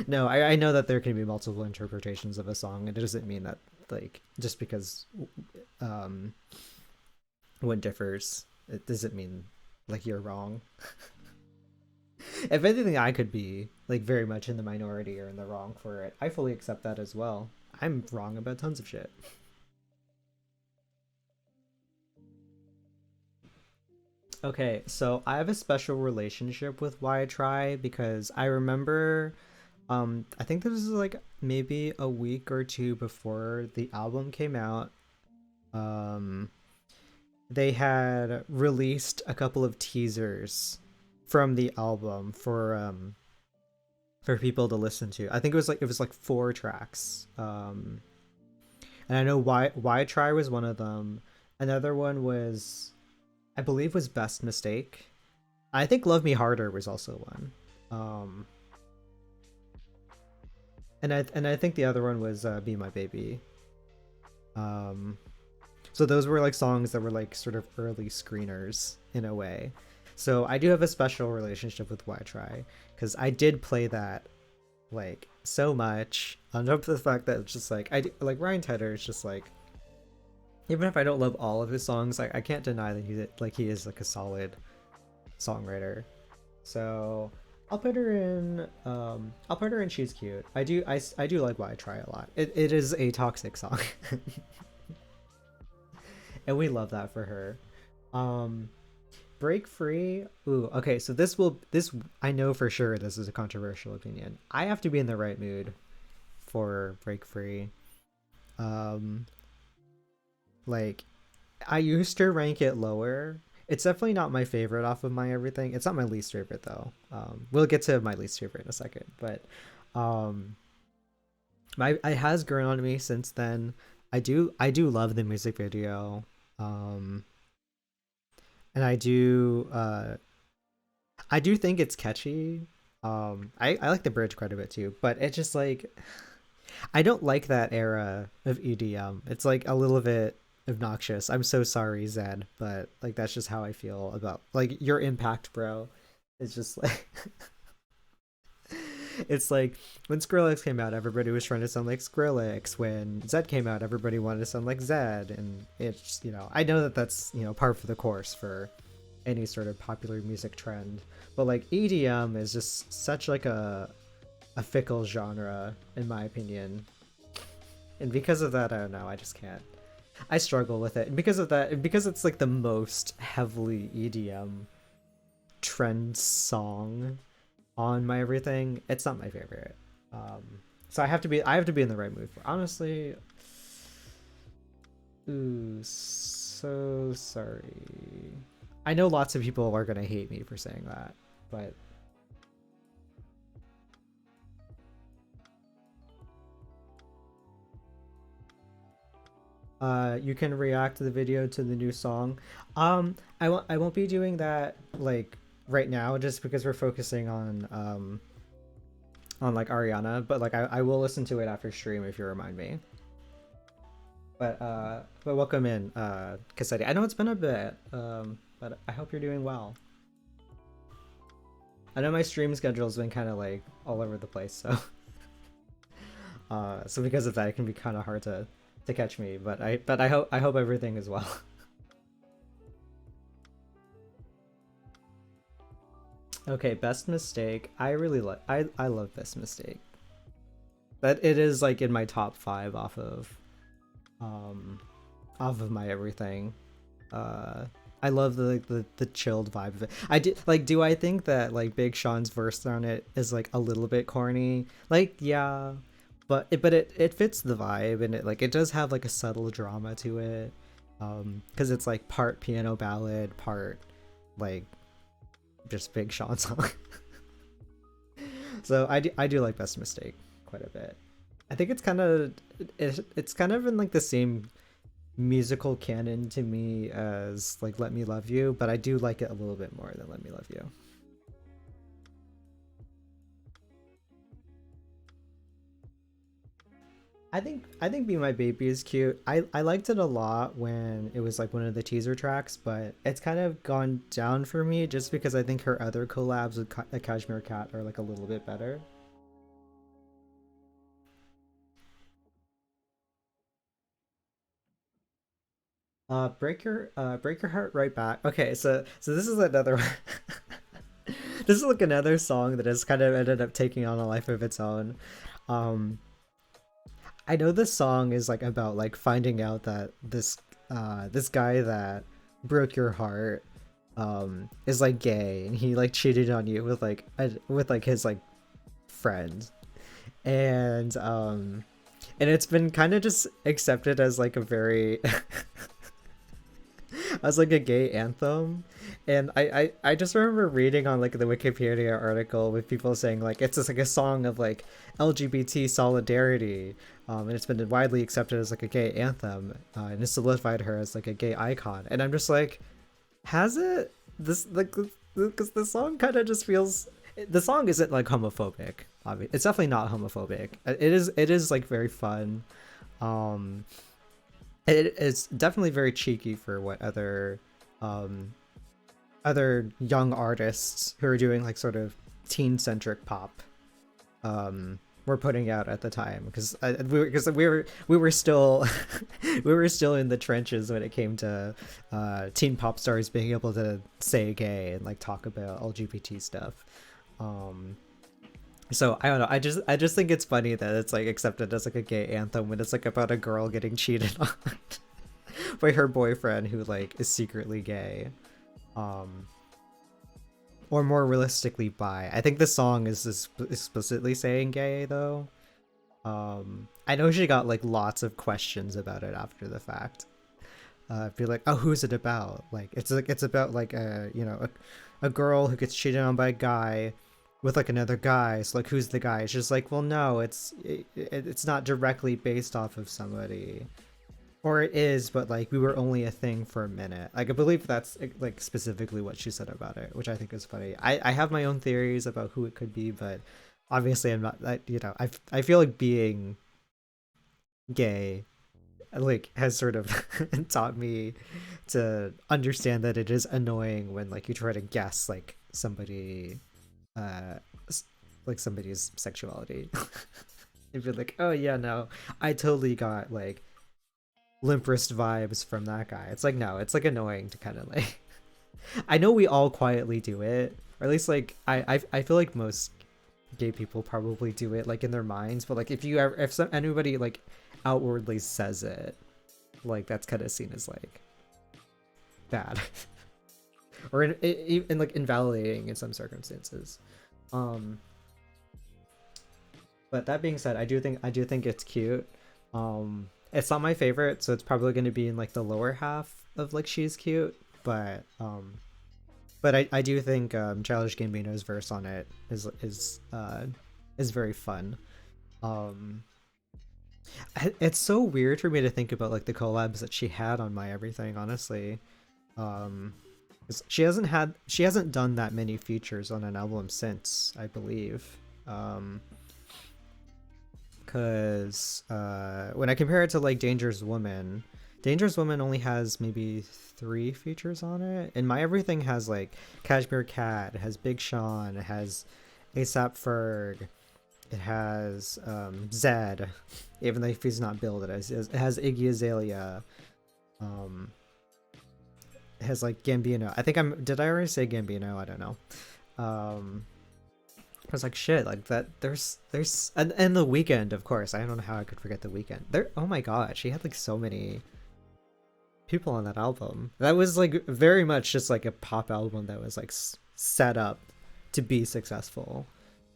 No, I know that there can be multiple interpretations of a song. It doesn't mean that like just because um one differs, it doesn't mean like you're wrong. If anything, I could be like very much in the minority or in the wrong for it. I fully accept that as well. I'm wrong about tons of shit. Okay, so I have a special relationship with Why I Try because I remember I think this was like maybe a week or two before the album came out. Um they had released a couple of teasers from the album for people to listen to. I think it was like four tracks. And I know Why Try was one of them. Another one was I believe was Best Mistake. I think Love Me Harder was also one. Um and I think the other one was Be My Baby. Um so those were like songs that were like sort of early screeners in a way. So I do have a special relationship with Why Try because I did play that like so much. On top of the fact that it's just like like Ryan Tedder is just like even if I don't love all of his songs, like I can't deny that he is like a solid songwriter. So I'll put her in She's Cute. I do like Why I Try a lot. It is a toxic song. And we love that for her. Um Break Free. Ooh, okay, so this I know for sure this is a controversial opinion. I have to be in the right mood for Break Free. Um like I used to rank it lower. It's definitely not my favorite off of my everything. It's not my least favorite though. We'll get to my least favorite in a second, but um my it has grown on me since then. I do love the music video. Um and I do think it's catchy. I like the bridge quite a bit too, but it's just like I don't like that era of EDM. It's like a little bit obnoxious. I'm so sorry, Zed, but like that's just how I feel about like your impact, bro. It's just like it's like when Skrillex came out, everybody was trying to sound like Skrillex. When Zed came out, everybody wanted to sound like Zed, and it's I know that that's par for the course for any sort of popular music trend, but like EDM is just such like a fickle genre in my opinion, and because of that, I don't know. I just can't. I struggle with it, and because of that, and because it's like the most heavily EDM trend song on my everything, it's not my favorite. Um, so I have to be in the right mood for. Honestly, ooh, so sorry. I know lots of people are gonna hate me for saying that, but you can react to the video to the new song. I won't be doing that like right now just because we're focusing on like Ariana, but like I will listen to it after stream if you remind me. But welcome in, Cassetti. I know it's been a bit, but I hope you're doing well. I know my stream schedule's been kind of like all over the place, so so because of that, it can be kind of hard to catch me. But I hope everything is well. Okay, Best Mistake. I really like. I love Best Mistake. That it is like in my top five um off of my everything. Uh, I love the chilled vibe of it. I did like. Do I think that like Big Sean's verse on it is like a little bit corny? Like, yeah, but it fits the vibe, and it does have like a subtle drama to it. Because it's like part piano ballad, part like just Big Sean song. So I do like Best Mistake quite a bit. I think it's kind of in like the same musical canon to me as like Let Me Love You, but I do like it a little bit more than Let Me Love You. I think Be My Baby is cute. I liked it a lot when it was like one of the teaser tracks, but it's kind of gone down for me just because I think her other collabs with Kashmir Cat are like a little bit better. break your heart right back. Okay, so this is another one. This is like another song that has kind of ended up taking on a life of its own. Um, I know this song is like about like finding out that this guy that broke your heart is like gay and he like cheated on you with like with like his like friend. And and it's been kind of just accepted as like a very as like a gay anthem. And I just remember reading on like the Wikipedia article with people saying like it's just like a song of like LGBT solidarity, and it's been widely accepted as like a gay anthem, and it solidified her as like a gay icon. And I'm just like, has it? This like because the song kind of just feels. The song isn't like homophobic. It's definitely not homophobic. It is like very fun. Um, it's definitely very cheeky for what um other young artists who are doing like sort of teen centric pop were putting out at the time, because we were still we were still in the trenches when it came to teen pop stars being able to say gay and like talk about LGBT stuff. um so I don't know, I just think it's funny that it's like accepted as like a gay anthem when it's like about a girl getting cheated on by her boyfriend who like is secretly gay. um or more realistically bi. I think the song is explicitly saying gay though. I know she got like lots of questions about it after the fact. Be like, oh, who's it about? Like it's about like a girl who gets cheated on by a guy with like another guy. So like, who's the guy? It's just like, well, no, it's not directly based off of somebody. Or it is, but like we were only a thing for a minute. Like I believe that's like specifically what she said about it, which I think is funny. I have my own theories about who it could be, but obviously I'm not. I feel like being gay like has sort of taught me to understand that it is annoying when like you try to guess like somebody, uh, like somebody's sexuality. If you're like, oh yeah, no, I totally got like limp wrist vibes from that guy. It's like, no, it's like annoying to kind of like I know we all quietly do it, or at least like I feel like most gay people probably do it like in their minds, but like if anybody like outwardly says it, like that's kind of seen as like bad or in like invalidating in some circumstances. um but that being said, I do think it's cute. It's not my favorite, so it's probably going to be in like the lower half of like she's cute, but I do think Childish Gambino's verse on it is very fun. Um, it's so weird for me to think about like the collabs that she had on My Everything, honestly. 'Cause she hasn't done that many features on an album since, I believe. Because when I compare it to like Dangerous Woman only has maybe 3 features on it, and My Everything has like Cashmere Cat, it has Big Sean, it has ASAP Ferg, it has Zed, even though he's not billed, it has Iggy Azalea, um, it has like Gambino. Did I already say Gambino? I don't know. I was like, shit, like that. And the Weekend, of course. I don't know how I could forget the Weekend. Oh my god, she had like so many people on that album. That was like very much just like a pop album that was like set up to be successful.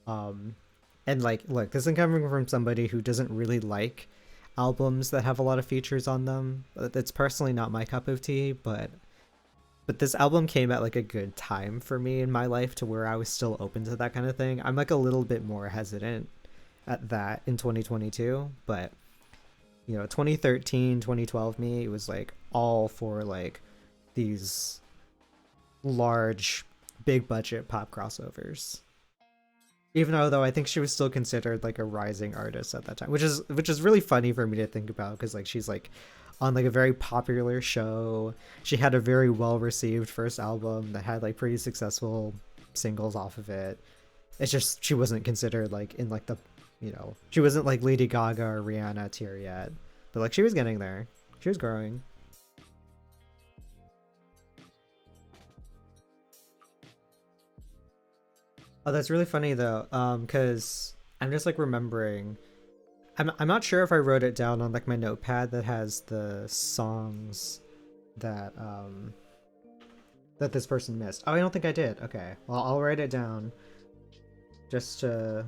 And like, look, this is coming from somebody who doesn't really like albums that have a lot of features on them. It's personally not my cup of tea, but this album came at like a good time for me in my life to where I was still open to that kind of thing. I'm like a little bit more hesitant at that in 2022, but 2013, 2012 me, it was like all for like these large, big budget pop crossovers. Even though I think she was still considered like a rising artist at that time, which is really funny for me to think about, because like she's like on like a very popular show. She had a very well received first album that had like pretty successful singles off of it. It's just she wasn't considered like in like the she wasn't like Lady Gaga or Rihanna tier yet, but like she was getting there. She was growing. Oh, that's really funny though. Because I'm just like remembering. I'm not sure if I wrote it down on like my notepad that has the songs that that this person missed. Oh, I don't think I did. Okay. Well, I'll write it down just to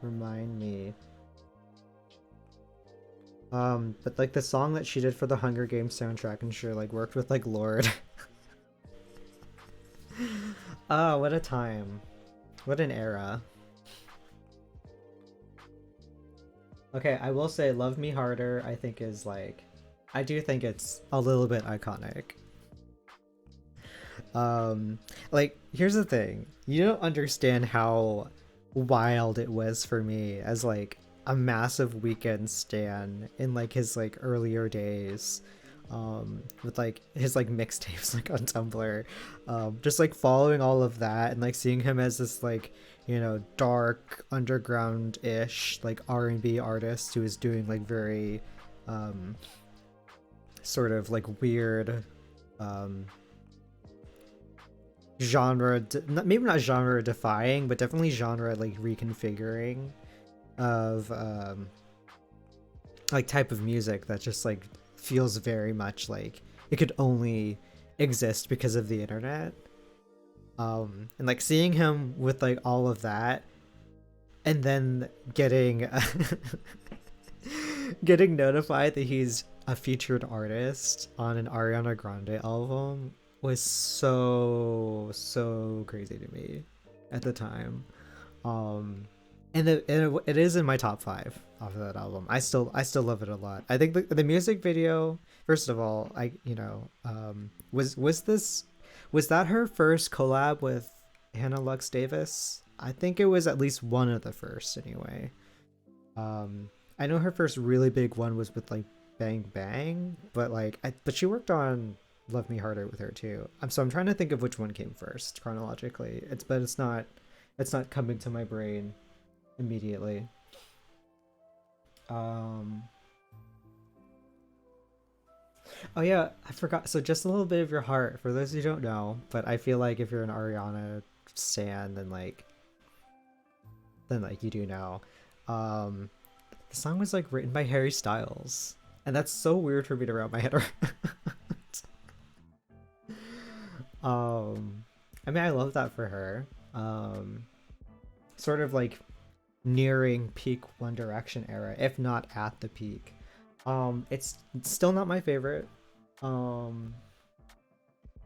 remind me. But like the song that she did for the Hunger Games soundtrack and sure like worked with like Lord. Oh, what a time. What an era. Okay, I will say Love Me Harder I think is like I do think it's a little bit iconic. Like here's the thing. You don't understand how wild it was for me as like a massive weekend stan in like his like earlier days. With like his like mixtapes like on Tumblr. Just like following all of that and like seeing him as this like, you know, dark underground-ish like R&B artist who is doing like very um sort of like weird um maybe not genre defying but definitely genre like reconfiguring of like type of music that just like feels very much like it could only exist because of the internet. And like seeing him with like all of that and then getting getting notified that he's a featured artist on an Ariana Grande album was so crazy to me at the time. Um, and it is in my top five off of that album. I still love it a lot. I think the music video, first of all, I you know was that her first collab with Hannah Lux Davis? I think it was at least one of the first anyway. I know her first really big one was with like Bang Bang, but like but she worked on Love Me Harder with her too. I'm trying to think of which one came first chronologically. It's not coming to my brain immediately. Um oh yeah, I forgot. So just a little bit of your heart for those who don't know, but I feel like if you're an Ariana stan then like you do know. Um the song was like written by Harry Styles. And that's so weird for me to wrap my head around. I mean I love that for her. Sort of like nearing peak One Direction era, if not at the peak. It's still not my favorite. Um,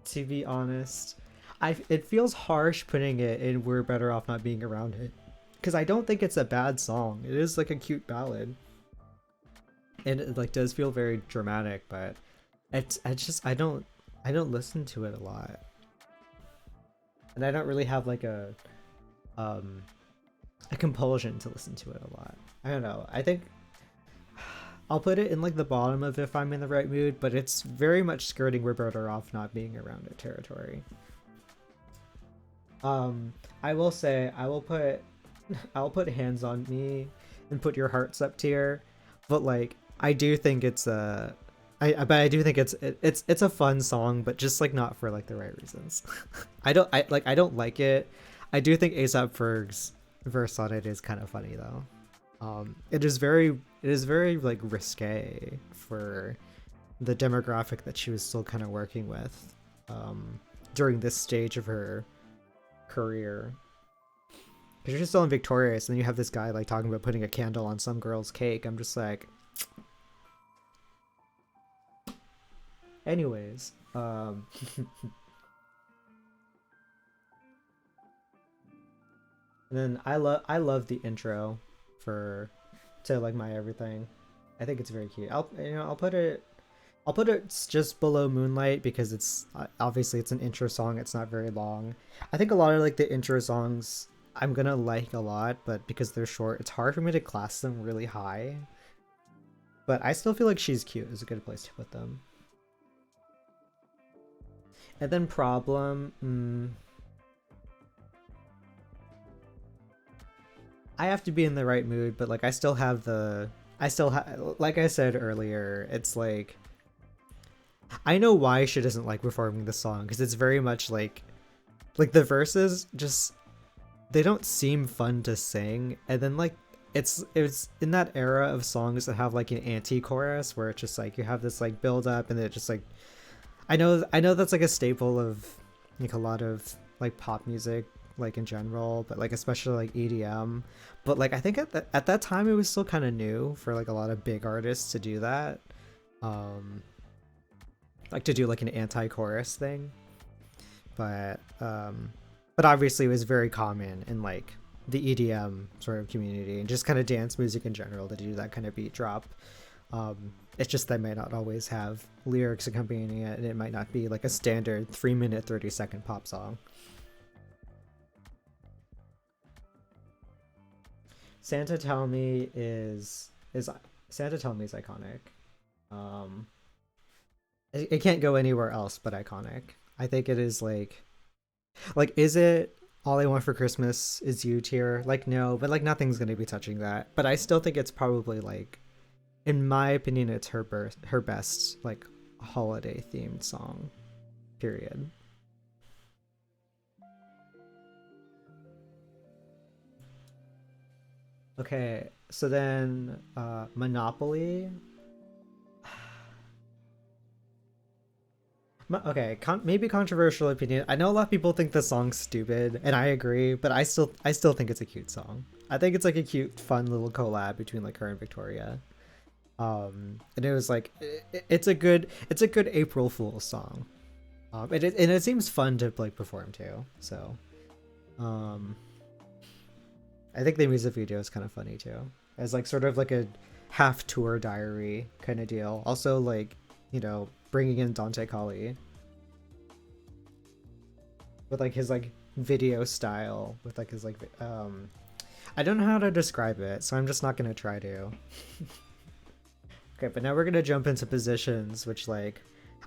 to be honest, it feels harsh putting it in "We're Better Off Not Being Around It" because I don't think it's a bad song. It is like a cute ballad, and it like does feel very dramatic, but I don't listen to it a lot, and I don't really have like um a compulsion to listen to it a lot. I don't know. I think I'll put it in like the bottom of if I'm in the right mood, but it's very much skirting "We're Better Off Not Being Around It" territory. I will say I'll put "Hands on Me" and "Put Your Hearts Up" tier, but like I do think it's a but I do think it's a fun song, but just like not for like the right reasons. I don't like it. I do think ASAP Ferg's verse on it is kind of funny though. It is very like risque for the demographic that she was still kind of working with during this stage of her career. Because you're still in Victorious, and then you have this guy like talking about putting a candle on some girl's cake. I'm just like, anyways. And then I love the intro for to like My Everything. I think it's very cute. I'll put it just below Moonlight because it's obviously it's an intro song. It's not very long. I think a lot of like the intro songs I'm gonna like a lot, but because they're short, it's hard for me to class them really high. But I still feel like She's Cute is a good place to put them. And then Problem. I have to be in the right mood, but like I still have, like I said earlier, it's like I know why she doesn't like performing the song because it's very much like the verses just they don't seem fun to sing, and then like it's in that era of songs that have like an anti-chorus where it's just like you have this like build up and then it just like I know that's like a staple of like a lot of like pop music like in general, but like especially like EDM. But like I think at that time it was still kind of new for like a lot of big artists to do that. Um like to do like an anti-chorus thing. But obviously it was very common in like the EDM sort of community and just kind of dance music in general to do that kind of beat drop. It's just they might not always have lyrics accompanying it, and it might not be like a standard 3 minute 30-second pop song. Santa Tell Me is Santa Tell Me is iconic. Um, it can't go anywhere else but iconic. I think it is like is it All I Want for Christmas Is You tier? Like no, but like nothing's gonna be touching that. But I still think it's probably like, in my opinion, it's her best like holiday themed song. Period. Okay, so then Monopoly. Okay, maybe controversial opinion. I know a lot of people think the song's stupid, and I agree, but I still think it's a cute song. I think it's like a cute, fun little collab between like her and Victoria. And it was like it's a good April Fool's song. And it seems fun to like perform too. So, um, I think the music video is kind of funny too, as like sort of like a half tour diary kind of deal. Also, like bringing in Dante Colley with like his like video style with like his like I don't know how to describe it, so I'm just not gonna try to. Okay, but now we're gonna jump into positions, which like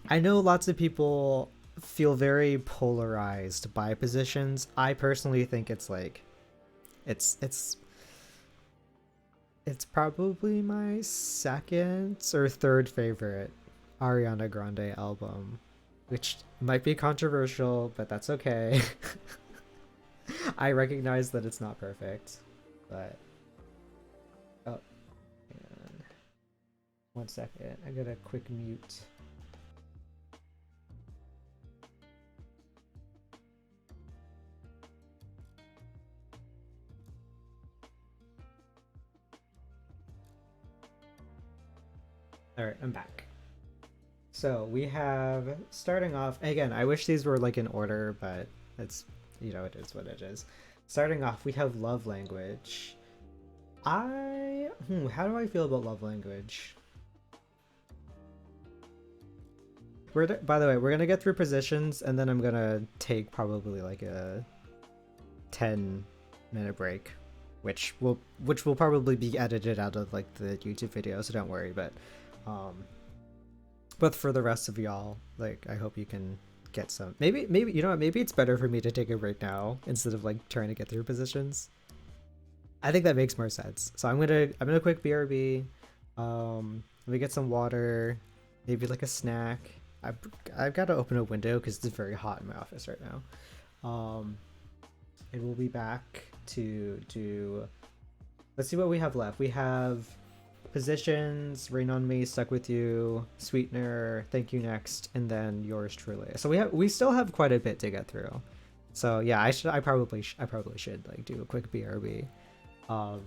I know lots of people feel very polarized by positions. I personally think it's like it's it's it's probably my second or third favorite Ariana Grande album, which might be controversial, but that's okay. I recognize that it's not perfect, but oh, hang on. 1 second. I got a quick mute. All right, I'm back. So we have, starting off again, I wish these were like in order, but it's it is what it is. Starting off, we have Love Language. How do I feel about Love Language? By the way, we're gonna get through positions, and then I'm gonna take probably like a 10-minute break, which will probably be edited out of like the YouTube video, so don't worry. But for the rest of y'all, like I hope you can get some. Maybe you know what? Maybe it's better for me to take a break now instead of like trying to get through positions. I think that makes more sense. So I'm gonna quick BRB. Let me get some water, maybe like a snack. I've got to open a window because it's very hot in my office right now. And we'll be back to do. Let's see what we have left. We have Positions, Rain on Me, Stuck with You, Sweetener, Thank You Next, and then Yours Truly. So we still have quite a bit to get through. So yeah, I probably should like do a quick BRB. Um,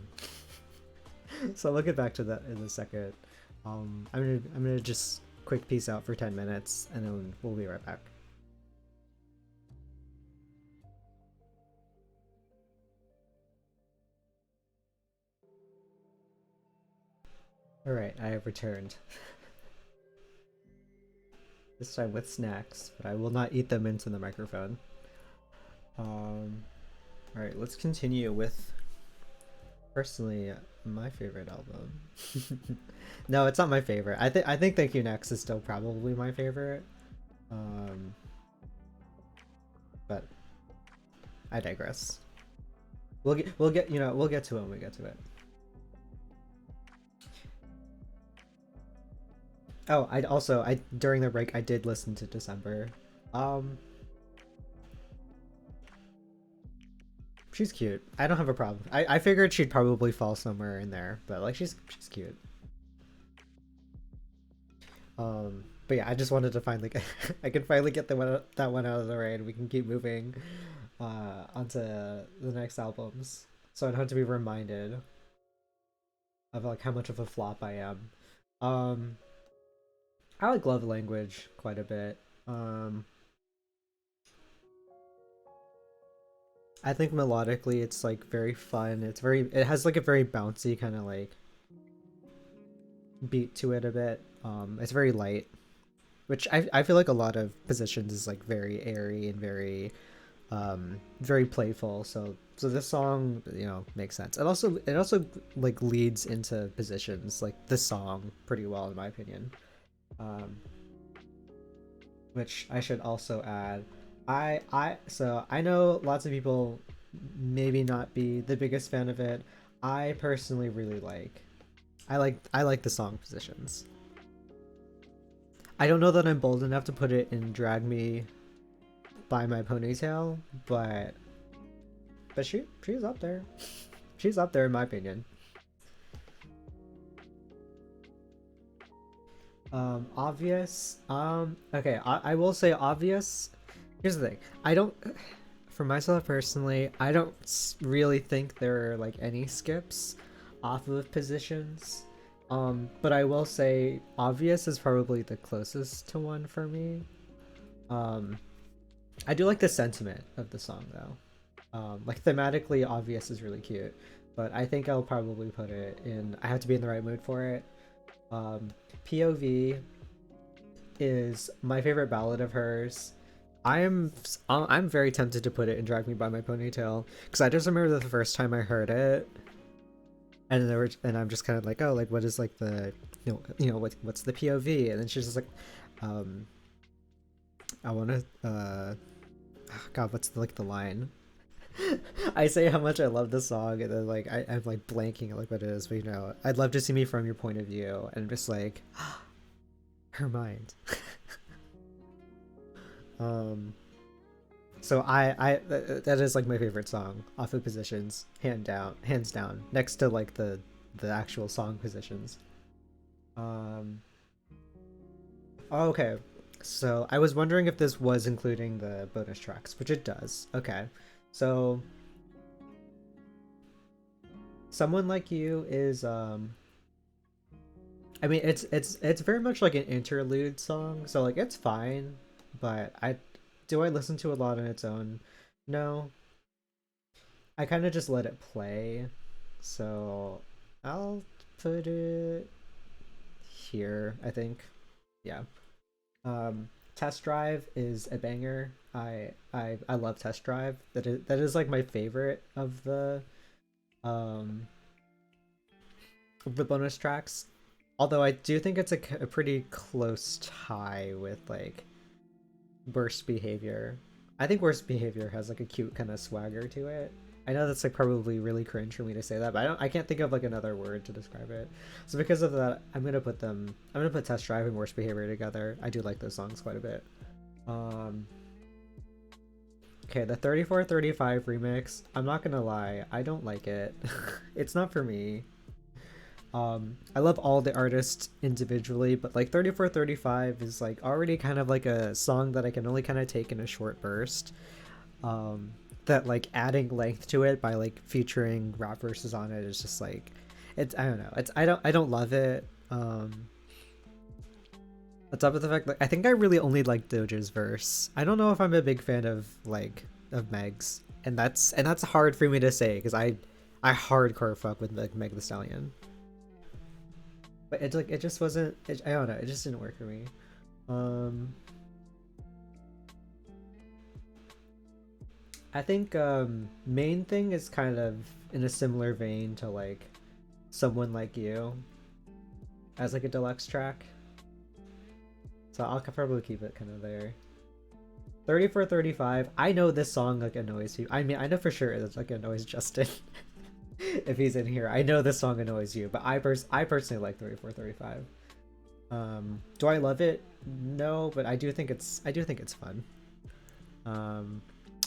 so I'll get back to that in a second. I'm gonna just quick peace out for 10 minutes, and then we'll be right back. All right, I have returned. This time with snacks, but I will not eat them into the microphone. All right, let's continue with personally my favorite album. No, it's not my favorite. I think Thank You Next is still probably my favorite. But I digress. We'll get we'll get to it when we get to it. Oh, I during the break I did listen to December. Um she's cute. I don't have a problem. I figured she'd probably fall somewhere in there, but like she's cute. But yeah, I just wanted to finally get I can finally get that one out of the way, and we can keep moving onto the next albums. So I don't have to be reminded of like how much of a flop I am. Um, I like Love Language quite a bit. Um, I think melodically it's like very fun. It has like a very bouncy kind of like beat to it a bit. It's very light, which I feel like a lot of Positions is like very airy and very playful. So this song, makes sense. It also like leads into Positions, like the song, pretty well in my opinion. Um, which I should also add. I know lots of people maybe not be the biggest fan of it. I personally really like. I like the song Positions. I don't know that I'm bold enough to put it in Drag Me by My Ponytail, but she's up there. She's up there in my opinion. Obvious. Okay, I will say obvious. Here's the thing. I don't, for myself personally, I don't really think there are like any skips off of Positions. But I will say obvious is probably the closest to one for me. Um, I do like the sentiment of the song though. Like thematically, obvious is really cute, but I think I'll probably put it in. I have to be in the right mood for it. Um, POV is my favorite ballad of hers. I'm very tempted to put it in Drag Me by My Ponytail because I just remember the first time I heard it, and I'm just kind of like, oh, like what is like the what's the POV, and then she's just like, um, I want to God, what's like the line? I say how much I love the song, and then like I'm like blanking like what it is, but I'd love to see me from your point of view, and just like her mind. um, so that is like my favorite song off of Positions, hands down, next to like the actual song Positions. Um, oh, okay. So I was wondering if this was including the bonus tracks, which it does. Okay. So Someone Like You is I mean it's very much like an interlude song, so like it's fine, but I listen to a lot on its own? No. I kind of just let it play. So I'll put it here, I think. Yeah. Test Drive is a banger. I love Test Drive. That is like my favorite um of the bonus tracks. Although I do think it's a pretty close tie with like Worst Behavior. I think Worst Behavior has like a cute kind of swagger to it. I know that's like probably really cringe for me to say that, but I can't think of like another word to describe it. So because of that, I'm gonna put Test Drive and Worst Behavior together. I do like those songs quite a bit. Um okay, the 3435 remix, I'm not gonna lie, I don't like it. It's not for me. I love all the artists individually, but like 3435 is like already kind of like a song that I can only kind of take in a short burst. That like adding length to it by like featuring rap verses on it is just like, it's, I don't know, it's, I don't love it. On top of the fact that I think I really only like Doja's verse. I don't know if I'm a big fan of Meg's, and that's hard for me to say because I hardcore fuck with Meg the Stallion. But it just wasn't, I don't know, it just didn't work for me. I think Main Thing is kind of in a similar vein to like Someone Like You as like a deluxe track. So I'll probably keep it kind of there. 3435, I know this song like annoys you. I mean, I know for sure it like annoys Justin. If he's in here, I know this song annoys you, but I personally like 3435. Do I love it? No, but I do think it's fun.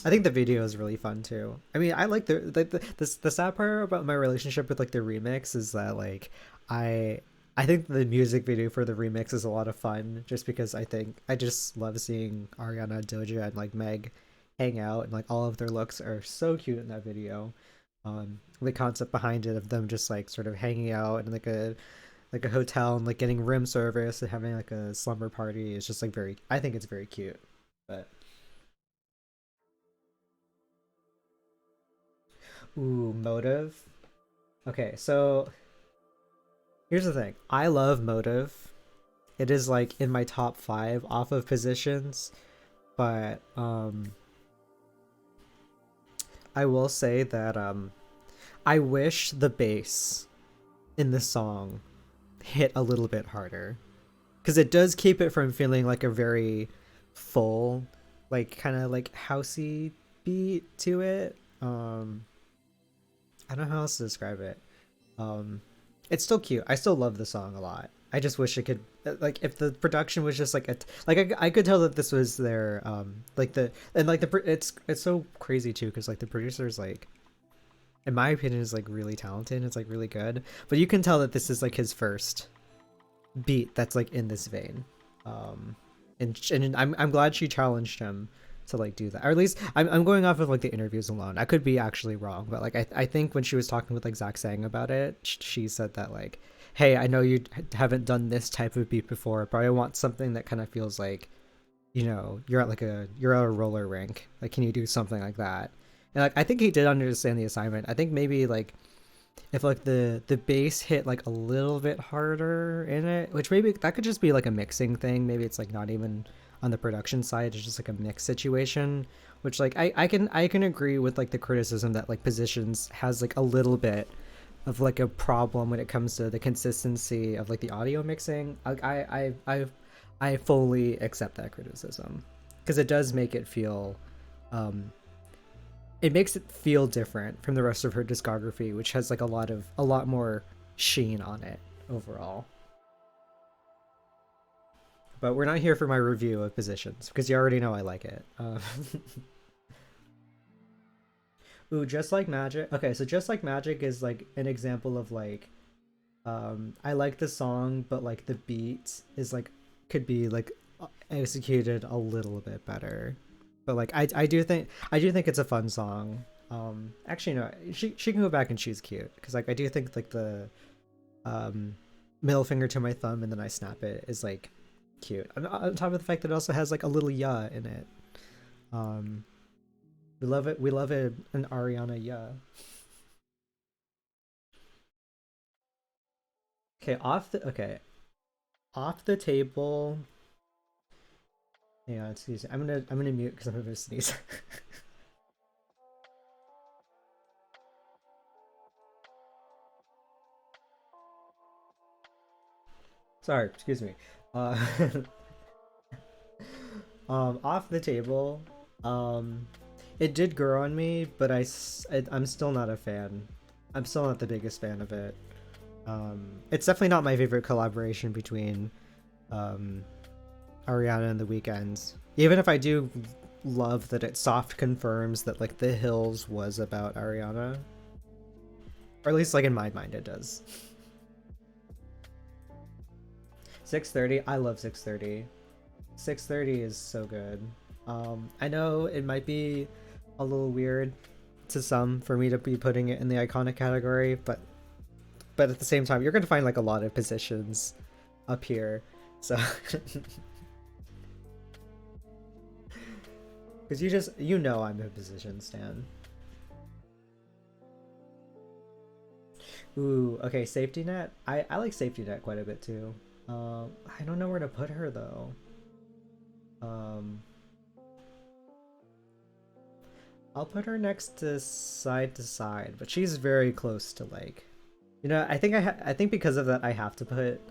I think the video is really fun too. I mean, I like the sad part about my relationship with like the remix is that like I I think the music video for the remix is a lot of fun just because I think I just love seeing Ariana, Doja, and like Meg hang out, and like all of their looks are so cute in that video. The concept behind it of them just like sort of hanging out in like a hotel and like getting room service and having like a slumber party is just like very, I think it's very cute. But ooh, Motive. Okay, so here's the thing. I love Motive. It is like in my top 5 off of positions, but I will say that I wish the bass in the song hit a little bit harder because it does keep it from feeling like a very full, like kind of like housey beat to it. I don't know how else to describe it. Um, it's still cute. I still love the song a lot. I just wish it could like if the production was just like I could tell that this was their like the and like it's so crazy too because like the producer's like in my opinion is like really talented. It's like really good, but you can tell that this is like his first beat that's like in this vein. Um, and I'm glad she challenged him to like do that, or at least I'm going off of like the interviews alone. I could be actually wrong, but like I think when she was talking with like Zach Sang about it, she said that like, hey, I know you haven't done this type of beat before, but I want something that kind of feels like, you know, you're at a roller rink. Like, can you do something like that? And like I think he did understand the assignment. I think maybe like if like the bass hit like a little bit harder in it, which maybe that could just be like a mixing thing. Maybe it's like not even on the production side, it's just like a mix situation, which like I can agree with like the criticism that like Positions has like a little bit of like a problem when it comes to the consistency of like the audio mixing. I fully accept that criticism because it does make it feel um it makes it feel different from the rest of her discography, which has like a lot more sheen on it overall. But we're not here for my review of Positions because you already know I like it. Ooh, Just Like Magic. Okay, so Just Like Magic is like an example of like I like the song, but like the beat is like could be like executed a little bit better. But like I do think it's a fun song. Actually no, she can go back and she's cute because like I do think like the um middle finger to my thumb and then I snap it is like cute. On top of the fact that it also has like a little ya in it. Um, we love it. We love it. An Ariana ya. Okay, off the table. Hang on, excuse me. I'm gonna mute because I'm gonna sneeze. Sorry, excuse me. Uh, off the table. Um, it did grow on me, but I'm still not a fan. I'm still not the biggest fan of it. It's definitely not my favorite collaboration between um, Ariana and The Weeknd. Even if I do love that it soft confirms that like The Hills was about Ariana, or at least like in my mind it does. 6:30, I love 6:30. 6:30 is so good. I know it might be a little weird to some for me to be putting it in the iconic category, but at the same time, you're gonna find like a lot of positions up here. So, because you know I'm a position stan. Ooh, okay, safety net. I like safety net quite a bit too. I don't know where to put her though. Um, I'll put her next to side, but she's very close to like, you know, I think because of that I have to put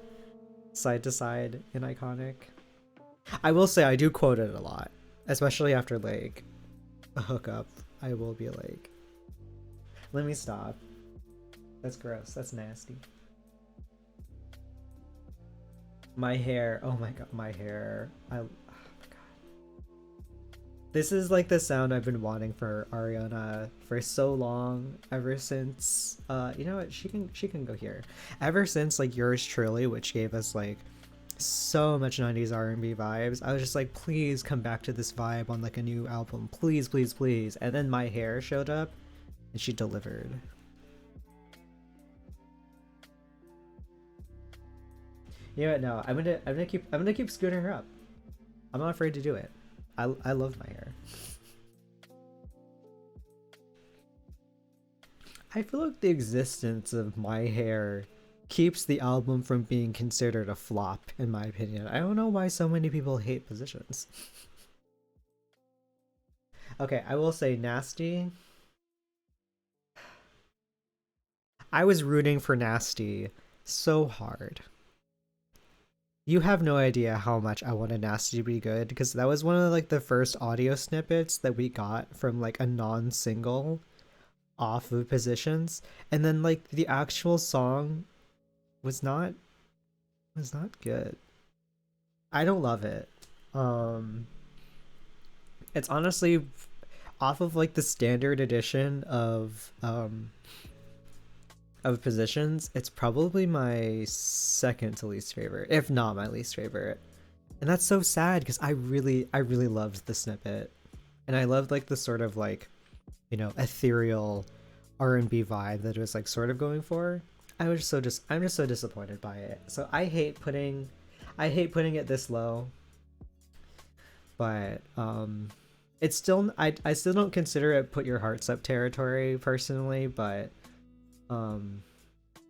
side to side in iconic. I will say I do quote it a lot, especially after like a hookup. I will be like, "Let me stop. That's gross. That's nasty." My hair. Oh my god, my hair. I. Oh my god. This is like the sound I've been wanting for Ariana for so long, ever since you know what, she can go here. Ever since like Yours Truly, which gave us like so much 90s R&B vibes. I was just like, please come back to this vibe on like a new album. Please, please, please. And then My Hair showed up and she delivered. You know what, no, I'm gonna keep scooting her up. I'm not afraid to do it. I love My Hair. I feel like the existence of My Hair keeps the album from being considered a flop, in my opinion. I don't know why so many people hate Positions. Okay, I will say Nasty. I was rooting for Nasty so hard. You have no idea how much I wanted Nasty to be good because that was one of like the first audio snippets that we got from like a non-single off of Positions, and then like the actual song was not was not good. I don't love it. Um it's honestly off of like the standard edition of Positions, it's probably my second to least favorite, if not my least favorite. And that's so sad because I really loved the snippet. And I loved like the sort of like, you know, ethereal R&B vibe that it was like sort of going for. I'm just so disappointed by it. So I hate putting it this low, but it's still I still don't consider it put your hearts up territory personally, um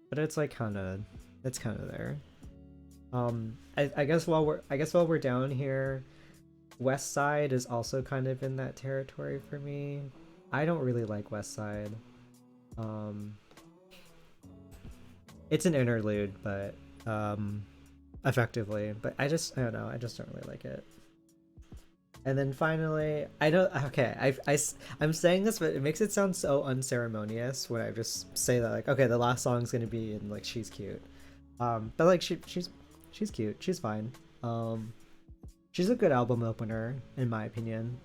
but it's like kind of there. I guess while we're down here, West Side is also kind of in that territory for me. I don't really like West Side. Um it's an interlude, but effectively, but I don't know, I just don't really like it. And then finally, I don't. Okay, I'm saying this, but it makes it sound so unceremonious when I just say that, like, okay, the last song's gonna be in like She's Cute. But like she's cute. She's fine. Um, she's a good album opener in my opinion.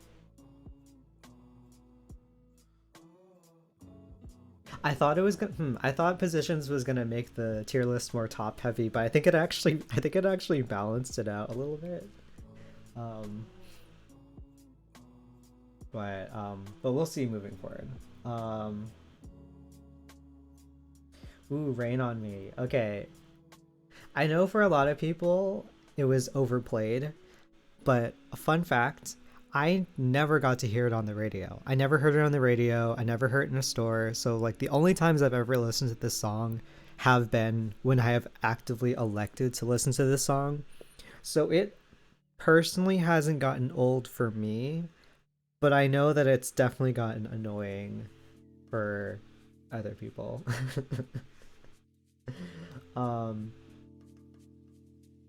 I thought Positions was gonna make the tier list more top heavy, but I think it actually balanced it out a little bit. Um, but we'll see moving forward. Um, Rain on Me. Okay, I know for a lot of people it was overplayed, but a fun fact, I never got to hear it on the radio. I never heard it on the radio. I never heard it in a store. So like the only times I've ever listened to this song have been when I have actively elected to listen to this song. So it personally hasn't gotten old for me, but I know that it's definitely gotten annoying for other people. um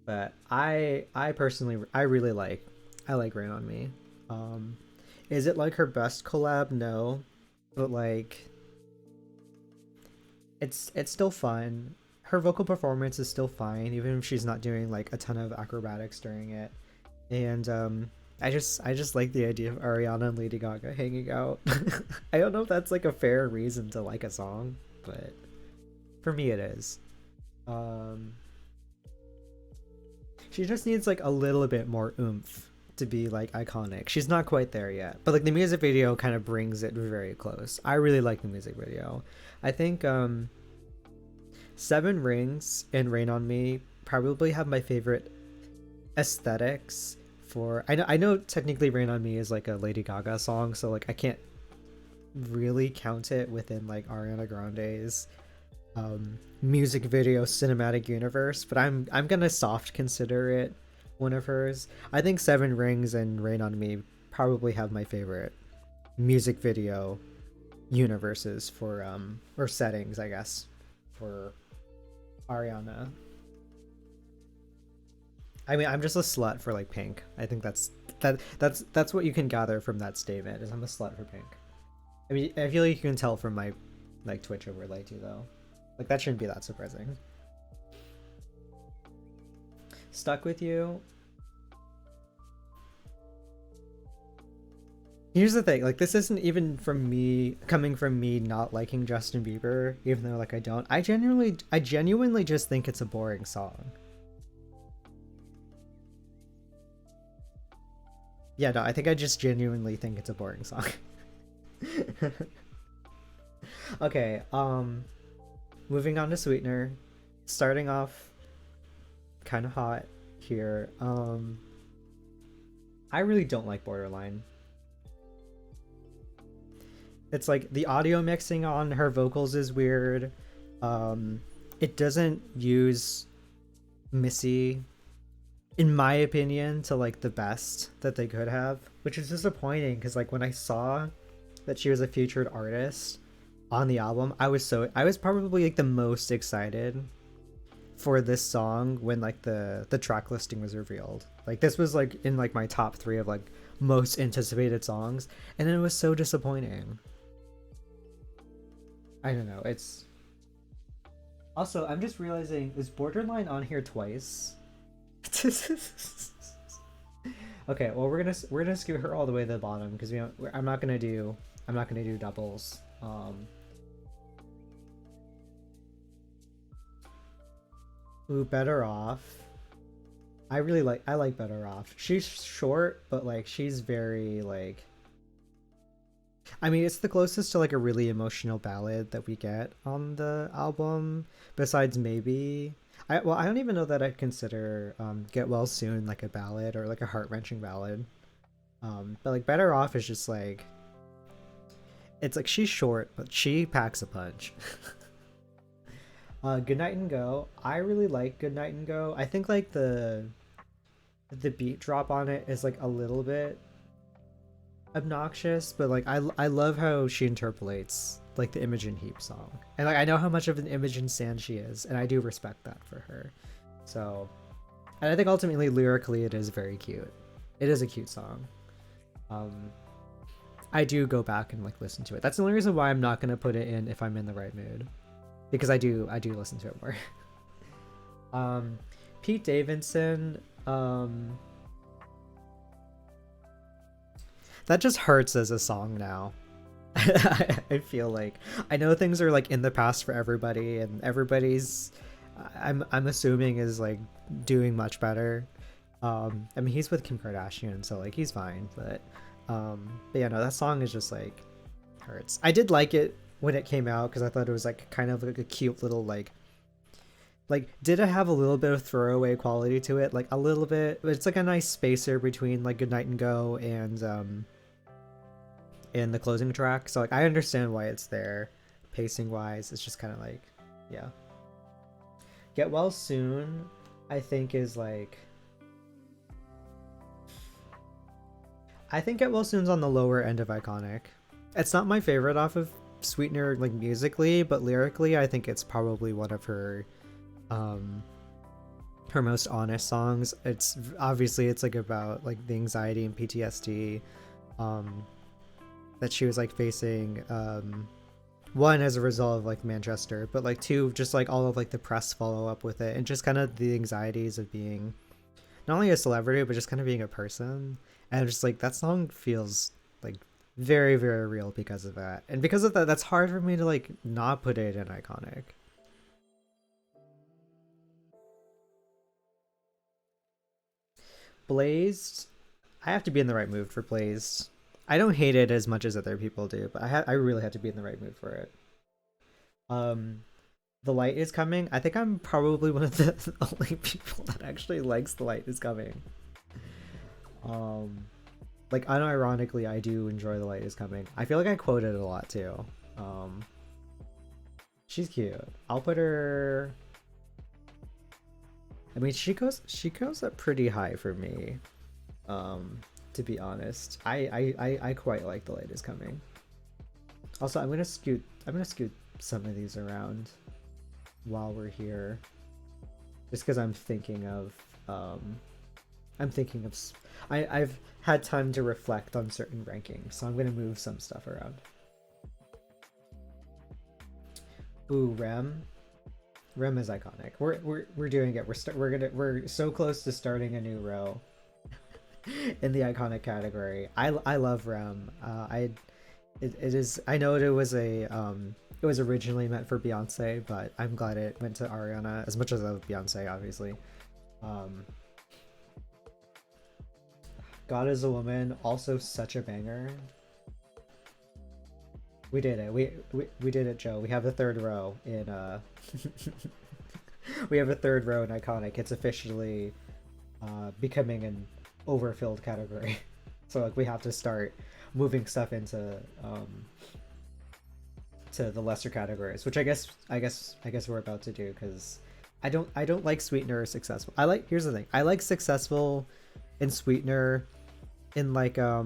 but I personally I like Rain on Me. Um is it like her best collab? No. But like it's still fun. Her vocal performance is still fine even if she's not doing like a ton of acrobatics during it. And I just like the idea of Ariana and Lady Gaga hanging out. I don't know if that's like a fair reason to like a song, but for me it is. Um she just needs like a little bit more oomph to be like iconic. She's not quite there yet, but like the music video kind of brings it very close. I really like the music video. I think Seven Rings and Rain on Me probably have my favorite aesthetics for. I know technically Rain on Me is like a Lady Gaga song, so like I can't really count it within like Ariana Grande's music video cinematic universe, but I'm gonna soft consider it one of hers. I think Seven Rings and Rain on Me probably have my favorite music video universes for or settings, I guess, for Ariana. I mean, I'm just a slut for like Pink. I think that's what you can gather from that statement. Is I'm a slut for Pink. I mean, I feel like you can tell from my like Twitch overlay too, though. Like that shouldn't be that surprising. Stuck with You. Here's the thing, like this isn't even from me coming from me not liking Justin Bieber, even though like I don't. I genuinely just think it's a boring song. Yeah, no, I think I just genuinely think it's a boring song. Okay, moving on to Sweetener. Starting off kind of hot here. I really don't like Borderline. It's like the audio mixing on her vocals is weird. Um, it doesn't use Missy, in my opinion, to like the best that they could have, which is disappointing because like when I saw that she was a featured artist on the album, I was probably like the most excited for this song when like the track listing was revealed. Like this was like in like my top 3 of like most anticipated songs, and it was so disappointing. I don't know. It's also, I'm just realizing, is Borderline on here twice? Okay, well we're gonna scoot her all the way to the bottom because I'm not gonna do doubles. Ooh, Better Off. I like Better Off. She's short, but like she's very like, I mean, it's the closest to like a really emotional ballad that we get on the album, besides maybe I don't even know that I'd consider Get Well Soon like a ballad or like a heart-wrenching ballad. But like Better Off is just like, it's like she's short, but she packs a punch. Good Night and Go. I really like Good Night and Go. I think like the beat drop on it is like a little bit obnoxious, but like I love how she interpolates like the Imogen Heap song, and like I know how much of an Imogen stan she is, and I do respect that for her. So, and I think ultimately lyrically it is very cute. It is a cute song. Um, I do go back and like listen to it. That's the only reason why I'm not gonna put it in if I'm in the right mood, because I do listen to it more. um, Pete Davidson. That just hurts as a song now. I feel like I know things are like in the past for everybody, and everybody's I'm assuming is like doing much better. I mean he's with Kim Kardashian, so like he's fine, but yeah, no, that song is just like hurts. I did like it when it came out because I thought it was like kind of like a cute little like did it have a little bit of throwaway quality to it, like a little bit, but it's like a nice spacer between like Good Night and Go and in the closing track. So like I understand why it's there pacing wise. It's just kind of like, yeah. Get Well Soon I think is like, I think Get Well Soon's on the lower end of iconic. It's not my favorite off of Sweetener like musically, but lyrically I think it's probably one of um her most honest songs. It's obviously it's like about like the anxiety and PTSD that she was like facing, one as a result of like Manchester, but like two, just like all of like the press follow up with it and just kind of the anxieties of being not only a celebrity but just kind of being a person. And just like that song feels like very very real because of that, and because of that that's hard for me to like not put it in iconic. Blazed, I have to be in the right mood for Blazed. I don't hate it as much as other people do, but I really have to be in the right mood for it. Um, The Light Is Coming. I think I'm probably one of the only people that actually likes The Light Is Coming. Um, like unironically, I do enjoy The Light Is Coming. I feel like I quote it a lot too. Um, she's cute. I'll put her. I mean, she goes up pretty high for me. To be honest, I quite like The Light Is Coming. Also, I'm gonna scoot some of these around while we're here, just because I'm thinking of I've had time to reflect on certain rankings, so I'm gonna move some stuff around. Ooh, Rem is iconic. We're doing it. We're so close to starting a new row. in the iconic category. I love Rem. It is. I know it was originally meant for Beyonce, but I'm glad it went to Ariana. As much as I love Beyonce, obviously. Um, God is a Woman, also such a banger. We did it. We did it, Joe. We have a third row in we have a third row in iconic. It's officially becoming an overfilled category. So like we have to start moving stuff into to the lesser categories, which I guess we're about to do because I don't like Sweetener or Successful. I like Here's the thing. I like Successful and Sweetener in like I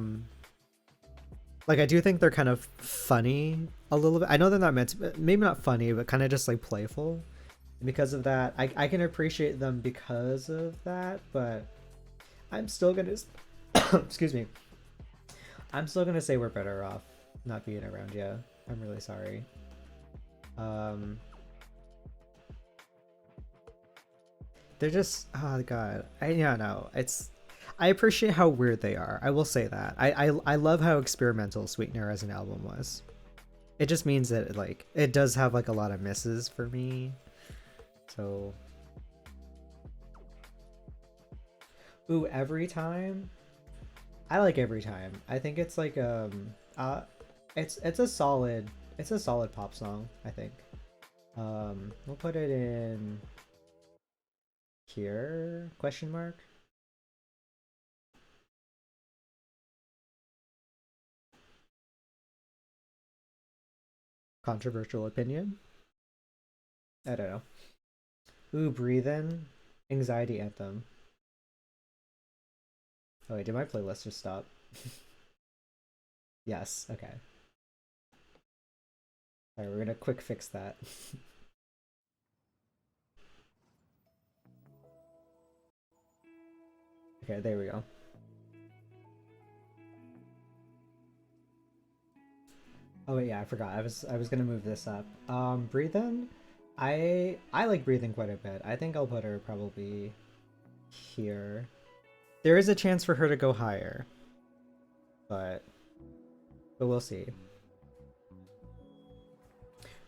do think they're kind of funny a little bit. I know they're not meant to, maybe not funny, but kind of just like playful. And because of that, I can appreciate them because of that, but I'm still gonna excuse me. I'm still gonna say we're better off not being around you. I'm really sorry. They're just, oh god. Yeah, no. I appreciate how weird they are. I will say that. I love how experimental Sweetener as an album was. It just means that it does have like a lot of misses for me. So, ooh, Every Time. I like Every Time. I think it's like it's a solid pop song, I think. We'll put it in here, question mark. Controversial opinion. I don't know. Ooh, Breathin', Anxiety Anthem. Oh wait, did my playlist just stop? Yes, okay. Alright, we're gonna quick fix that. Okay, there we go. Oh wait, yeah, I forgot. I was gonna move this up. Breathe In. I like Breathing quite a bit. I think I'll put her probably here. There is a chance for her to go higher, but we'll see.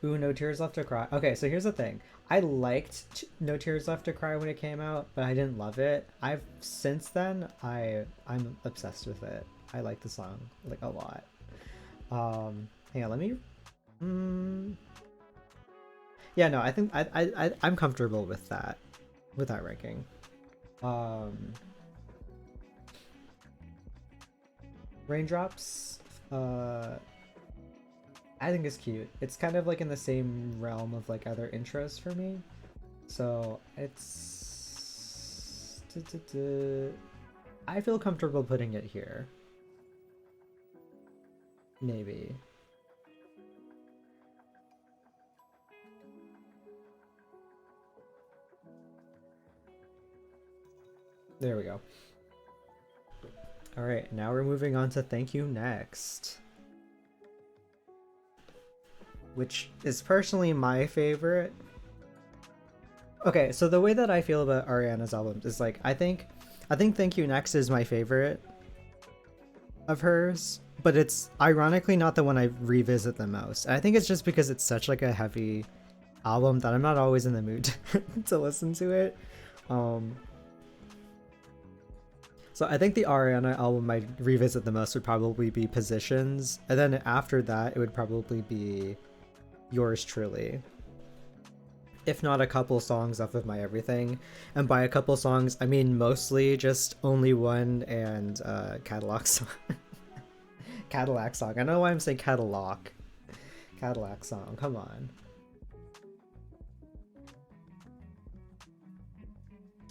Ooh, No Tears Left to Cry. Okay, so here's the thing. I liked No Tears Left to Cry when it came out, but I didn't love it. I've since then I'm obsessed with it. I like the song like a lot. Hang on, let me. Mm, yeah, no, I think I'm comfortable with that ranking. Um, Raindrops. I think it's cute. It's kind of like in the same realm of like other intros for me. So it's I feel comfortable putting it here. Maybe. There we go. All right, now we're moving on to Thank You Next, which is personally my favorite. Okay, so the way that I feel about Ariana's albums is like I think Thank You Next is my favorite of hers, but it's ironically not the one I revisit the most. And I think it's just because it's such like a heavy album that I'm not always in the mood to listen to it. Um so I think the Ariana album I revisit the most would probably be Positions, and then after that it would probably be Yours Truly. If not a couple songs off of My Everything. And by a couple songs, I mean mostly just Only One and Catalog Song. Cadillac Song. I don't know why I'm saying Cadillac. Cadillac Song, come on.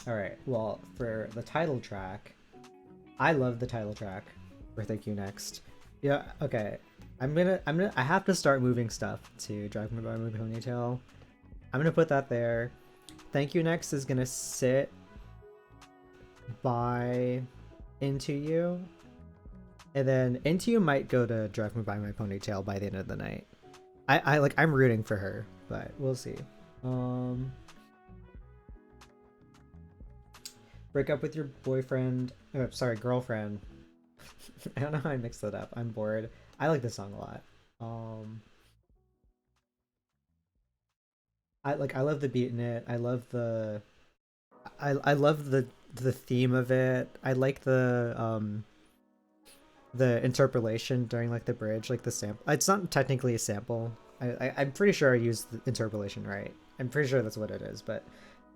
Alright, well, for the title track, I love the title track for Thank You Next. Yeah, okay. I have to start moving stuff to Drive Me By My Ponytail. I'm gonna put that there. Thank You Next is gonna sit by Into You. And then Into You might go to Drive Me By My Ponytail by the end of the night. I'm rooting for her, but we'll see. Break up with your boyfriend. Sorry, girlfriend. I don't know how I mixed that up. I'm bored. I like this song a lot. Um, I love the beat in it. I love I love the theme of it. I like the interpolation during like the bridge, like the sample. It's not technically a sample. I'm pretty sure I used the interpolation right. I'm pretty sure that's what it is, but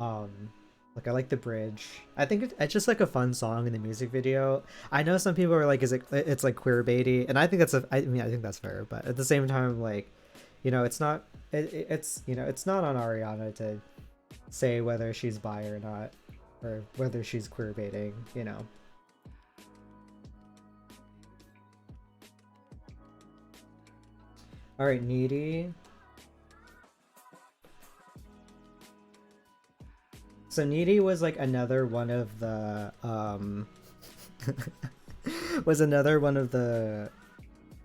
um like I like the bridge. I think it's just like a fun song in the music video. I know some people are like, is it's like queer baity, and I think I mean I think that's fair, but at the same time, like, it's not it's it's not on Ariana to say whether she's bi or not, or whether she's queer baiting. All right, Needy. So Needy was like another one of the was another one of the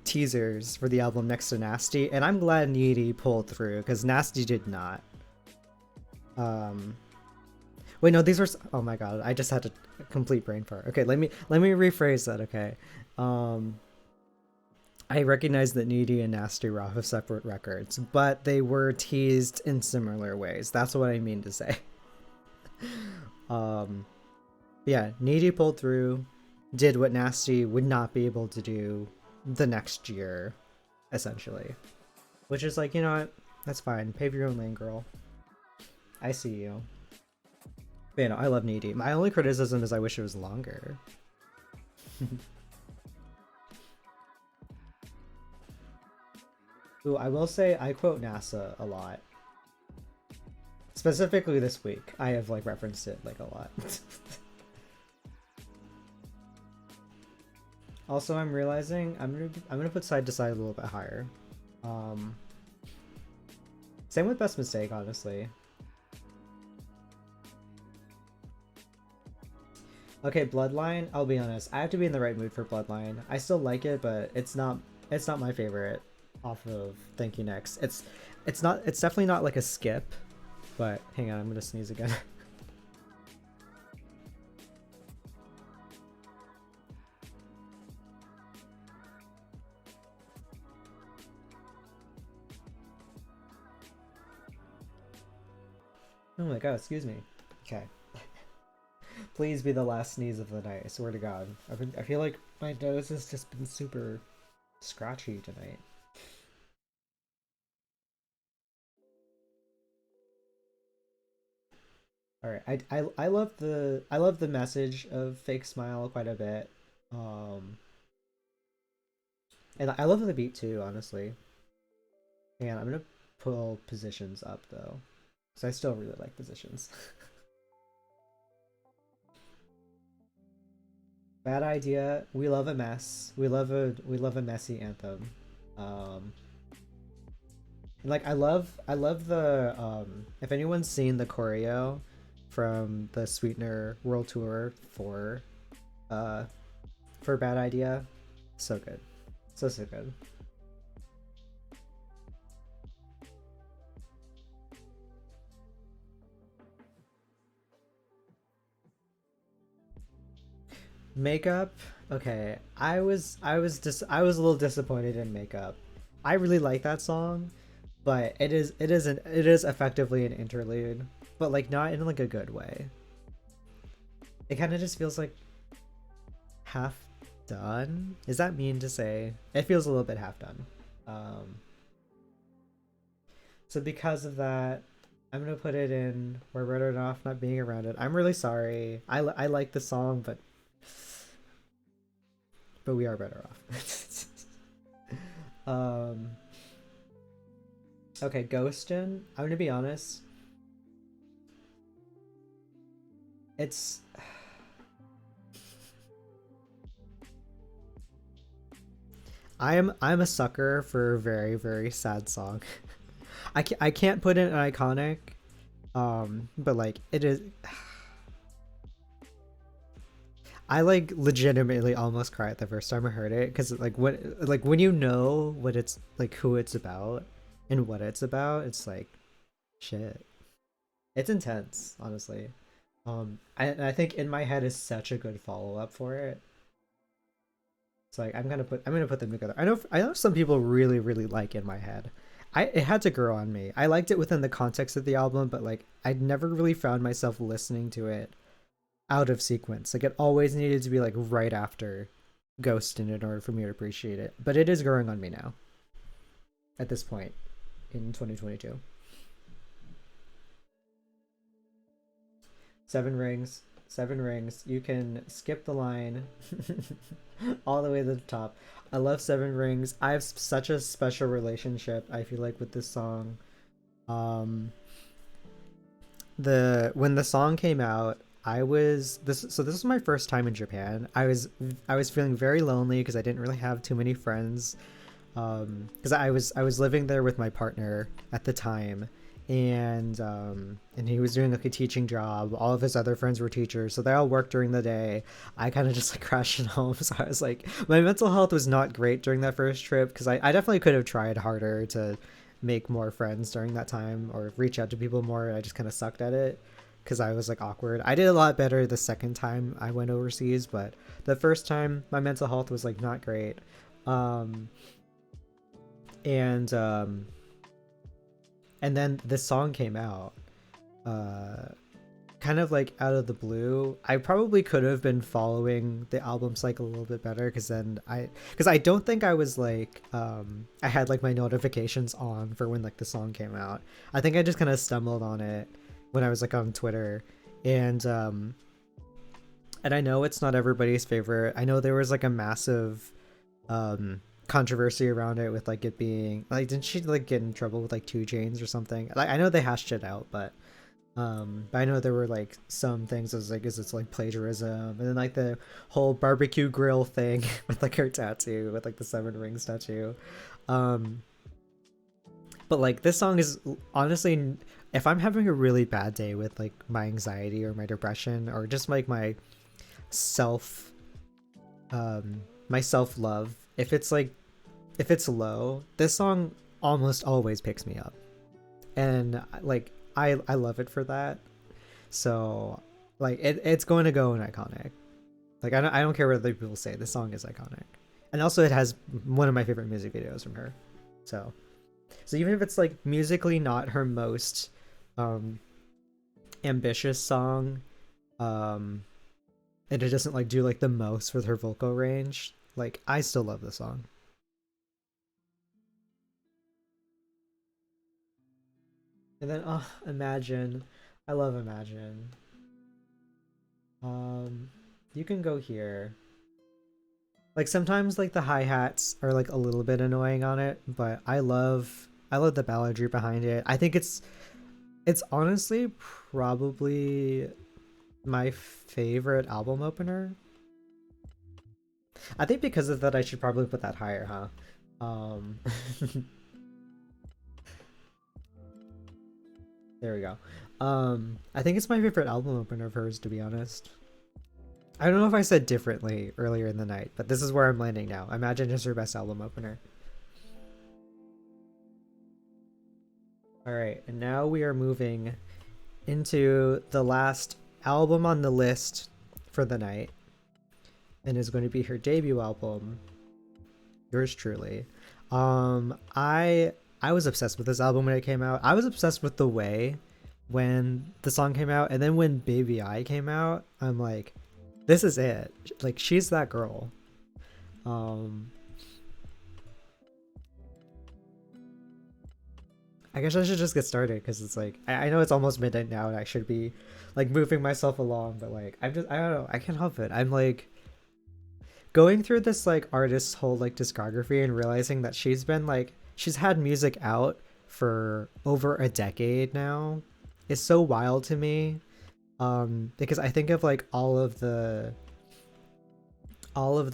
teasers for the album next to Nasty, and I'm glad Needy pulled through because Nasty did not. Um Wait, no, these were oh my god, I just had a complete brain fart. Okay, let me rephrase that, okay? Um I recognize that Needy and Nasty were off of separate records, but they were teased in similar ways. That's what I mean to say. Um, yeah, Needy pulled through, did what Nasty would not be able to do the next year, essentially. Which is like, you know what? That's fine. Pave your own lane, girl. I see you. But, I love Needy. My only criticism is I wish it was longer. Ooh, I will say I quote NASA a lot. Specifically this week, I have like referenced it like a lot. Also, I'm realizing I'm gonna put side to side a little bit higher. Um, Same with best mistake, honestly. Okay, Bloodline. I'll be honest. I have to be in the right mood for Bloodline. I still like it, but it's not my favorite off of Thank You Next. It's not. It's definitely not like a skip. But hang on, I'm gonna sneeze again. Oh my god, excuse me. Okay. Please be the last sneeze of the night. I swear to God. I feel like my nose has just been super scratchy tonight. All right, I love the message of Fake Smile quite a bit, um, and I love the beat too, honestly. And I'm gonna pull Positions up though, because I still really like Positions. Bad Idea. We love a mess. We love a messy anthem. Um, and like I love the if anyone's seen the choreo from the Sweetener World Tour uh for Bad Idea, so good, so good. Makeup. Okay, I was a little disappointed in Makeup. I really like that song, but it is effectively an interlude, but like not in like a good way. It kind of just feels like half done. Is that mean to say? It feels a little bit half done. Um, so because of that, I'm gonna put it in. We're better off not being around it. I'm really sorry. I like the song, but we are better off. um, okay, Ghostin'. I'm gonna be honest. It's I'm a sucker for a very very sad song. I can't put in an iconic, but like it is. I like legitimately almost cried the first time I heard it because when you know what it's like, who it's about and what it's about, it's like shit. It's intense, honestly. I think In My Head is such a good follow up for it. It's like I'm gonna put them together. I know some people really like In My Head. It had to grow on me. I liked it within the context of the album, but like I'd never really found myself listening to it out of sequence. Like it always needed to be like right after Ghost in order for me to appreciate it. But it is growing on me now at this point in 2022. Seven rings, seven rings. You can skip the line all the way to the top. I love Seven Rings. I have such a special relationship, I feel like, with this song. Um, the when the song came out, I was this so this was my first time in Japan. I was feeling very lonely because I didn't really have too many friends. Because I was living there with my partner at the time, and he was doing like a teaching job. All of his other friends were teachers, so they all worked during the day. I kind of just like crashed at home, so I was like, my mental health was not great during that first trip because I definitely could have tried harder to make more friends during that time or reach out to people more. I just kind of sucked at it because I was like awkward. I did a lot better the second time I went overseas, but the first time my mental health was like not great. Um, and and then this song came out uh kind of like out of the blue. I probably could have been following the album cycle a little bit better because I don't think I was like I had like my notifications on for when like the song came out. I think I just kind of stumbled on it when I was like on Twitter, and and I know it's not everybody's favorite. I know there was like a massive controversy around it with like it being like, didn't she like get in trouble with like 2 Chains or something? Like I know they hashed it out, but I know there were like some things as like, is it's like plagiarism, and then like the whole barbecue grill thing with like her tattoo with like the seven rings tattoo. um but like this song is honestly, if I'm having a really bad day with like my anxiety or my depression or just like self my self love, if it's like, if it's low, this song almost always picks me up, and like I love it for that. So like it's going to go in iconic. Like I don't care what other people say. This song is iconic, and also it has one of my favorite music videos from her. So even if it's like musically not her most um ambitious song, um and it doesn't like do like the most with her vocal range, like I still love the song. And then Imagine. I love Imagine. Um you can go here. Like sometimes like the hi-hats are like a little bit annoying on it, but I love the balladry behind it. I think it's honestly probably my favorite album opener. I think because of that I should probably put that higher, huh? There we go. I think it's my favorite album opener of hers, to be honest. I don't know if I said differently earlier in the night, but this is where I'm landing now. Imagine is her best album opener. All right, and now we are moving into the last album on the list for the night, and is going to be her debut album, Yours Truly. I was obsessed with this album when it came out. I was obsessed with The Way when the song came out, and then when Baby I came out, I'm like, this is it. Like she's that girl. Um I guess I should just get started because it's like I know it's almost midnight now and I should be like moving myself along, but like I don't know, I can't help it. I'm like going through this like artist's whole like discography and realizing that she's had music out for over a decade now is so wild to me. Because I think of like all of the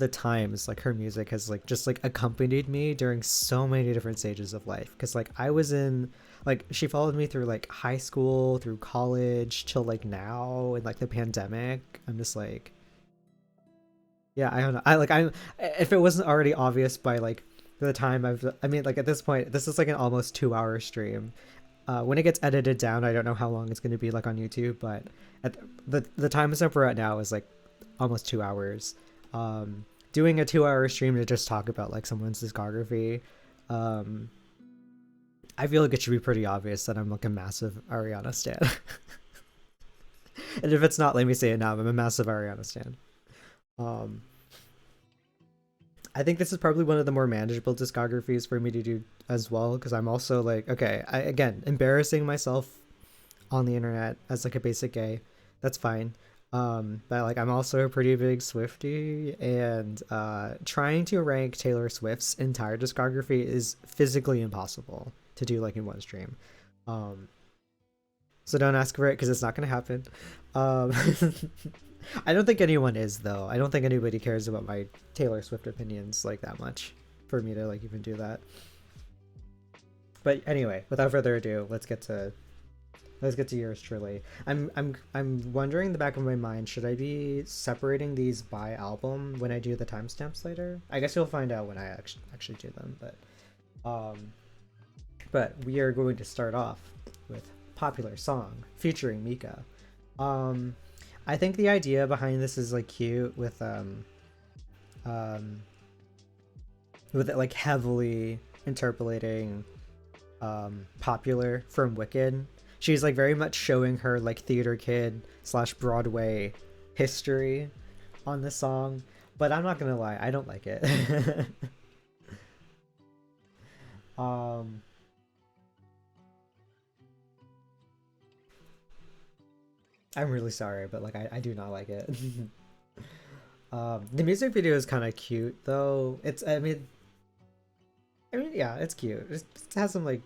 times like her music has like just like accompanied me during so many different stages of life, because like I was in, like she followed me through like high school, through college, till like now and like the pandemic. I'm just like, yeah, I don't know. I'm, if it wasn't already obvious by like the time I mean like at this point this is like an almost 2 hour stream. When it gets edited down, I don't know how long it's going to be like on YouTube, but at the time stamp we're at now is like almost 2 hours. Doing a 2 hour stream to just talk about like someone's discography, um, I feel like it should be pretty obvious that I'm like a massive Ariana stan. And if it's not, let me say it now. I'm a massive Ariana stan. Um, I think this is probably one of the more manageable discographies for me to do as well, because I'm also like, okay, I again embarrassing myself on the internet as like a basic gay. That's fine. But like I'm also a pretty big Swiftie, and trying to rank Taylor Swift's entire discography is physically impossible to do like in one stream. Um, so don't ask for it because it's not going to happen. Um, I don't think anyone is though. I don't think anybody cares about my Taylor Swift opinions like that much for me to like even do that. But anyway, without further ado, let's get to yours truly. I'm wondering in the back of my mind, should I be separating these by album when I do the timestamps later? I guess you'll find out when I actually do them, but we are going to start off with Popular Song featuring Mika. I think the idea behind this is like cute um with it like heavily interpolating Popular from Wicked. She's like very much showing her like theater kid slash Broadway history on the song, but I'm not gonna lie, I don't like it. um I'm really sorry, but like I do not like it. The music video is kind of cute though. I mean yeah, it's cute. It has some like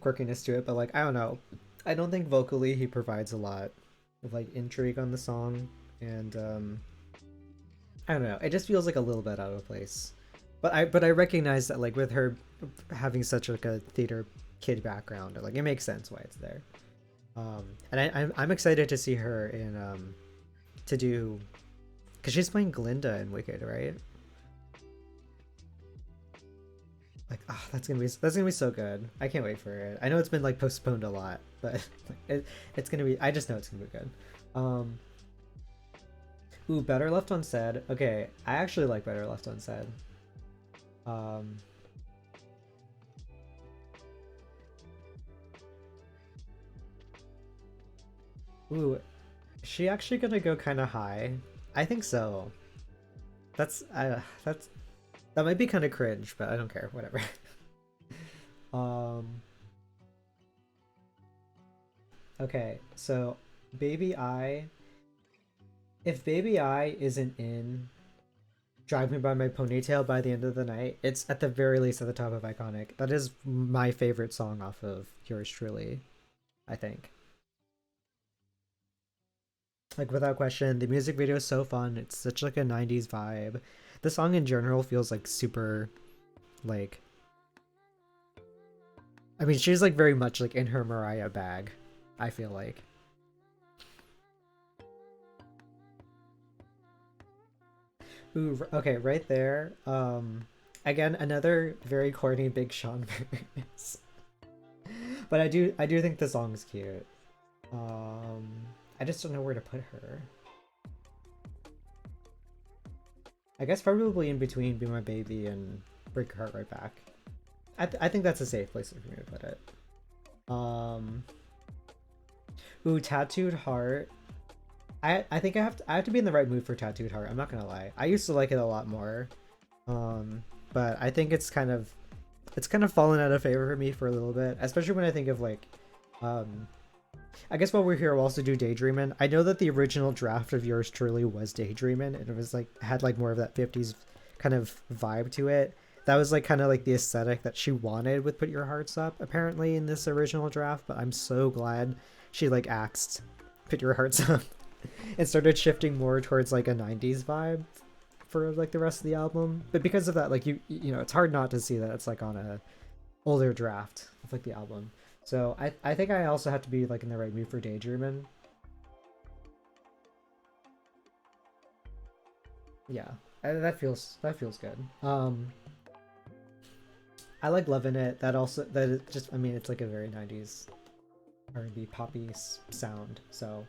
quirkiness to it, but like I don't know. I don't think vocally he provides a lot of like intrigue on the song, and I don't know. It just feels like a little bit out of place. But I recognize that like with her having such like a theater kid background, like it makes sense why it's there. And I'm excited to see her in to do, because she's playing Glinda in Wicked, right? Like, oh, that's gonna be so good. I can't wait for it. I know it's been like postponed a lot, but it's gonna be. I just know it's gonna be good. Um, ooh, Better Left Unsaid. Okay, I actually like Better Left Unsaid. Um, ooh, is she actually gonna go kind of high? I think so. That's that might be kind of cringe, but I don't care. Whatever. um. Okay, so Baby I. If Baby I isn't in Drive Me by My Ponytail by the end of the night, it's at the very least at the top of Iconic. That is my favorite song off of Yours Truly, I think. Like without question, the music video is so fun. It's such like a 90s vibe. The song in general feels like super like, I mean, she's like very much like in her Mariah bag, I feel like. Ooh, okay, right there. Again, another very corny Big Sean verse. But I do think the song's cute. Um, I just don't know where to put her. I guess probably in between Be My Baby and Break Your Heart Right Back. I think that's a safe place for me to put it. Um, ooh, Tattooed Heart. I think I have to be in the right mood for Tattooed Heart. I'm not gonna lie. I used to like it a lot more. But I think it's kind of fallen out of favor for me for a little bit, especially when I think of like um I guess while we're here we'll also do Daydreamin'. I know that the original draft of Yours Truly was Daydreamin', and it was like had like more of that 50s kind of vibe to it. That was like kind of like the aesthetic that she wanted with Put Your Hearts Up apparently in this original draft, but I'm so glad she like axed Put Your Hearts Up and started shifting more towards like a 90s vibe for like the rest of the album. But because of that, like you know it's hard not to see that it's like on a older draft of like the album. So I think I also have to be like in the right mood for Daydreamin'. Yeah, that feels good. I like loving it. That also that it just I mean it's like a very 90s R&B poppy sound, so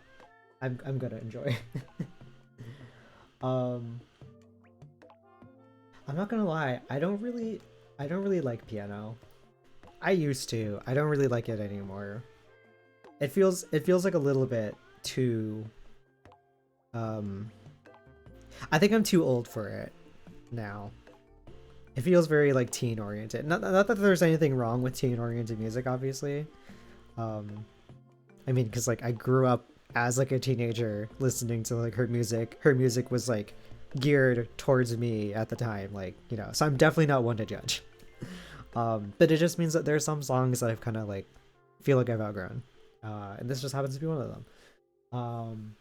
I'm gonna enjoy. um, I'm not gonna lie, I don't really like piano. I used to. I don't really like it anymore. It feels like a little bit too um I think I'm too old for it now. It feels very like teen oriented. Not that there's anything wrong with teen oriented music, obviously. Um, I mean, because like I grew up as like a teenager listening to like her music. Her music was like geared towards me at the time, like you know. So I'm definitely not one to judge. But it just means that there's some songs that I've kind of like feel like I've outgrown, and this just happens to be one of them. Um,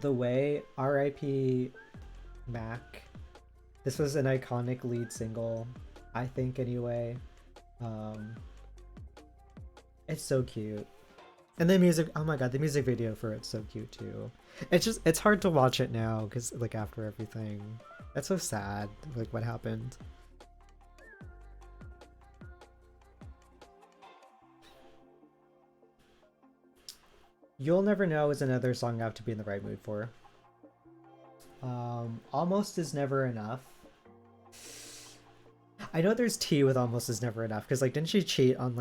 the way R.I.P. Mac. This was an iconic lead single, I think anyway. Um, it's so cute. And the music, oh my god, the music video for it's so cute too. It's hard to watch it now because like after everything. That's so sad, like what happened. You'll Never Know is another song I have to be in the right mood for. Almost is never enough. I know there's tea with almost is never enough because like didn't she cheat on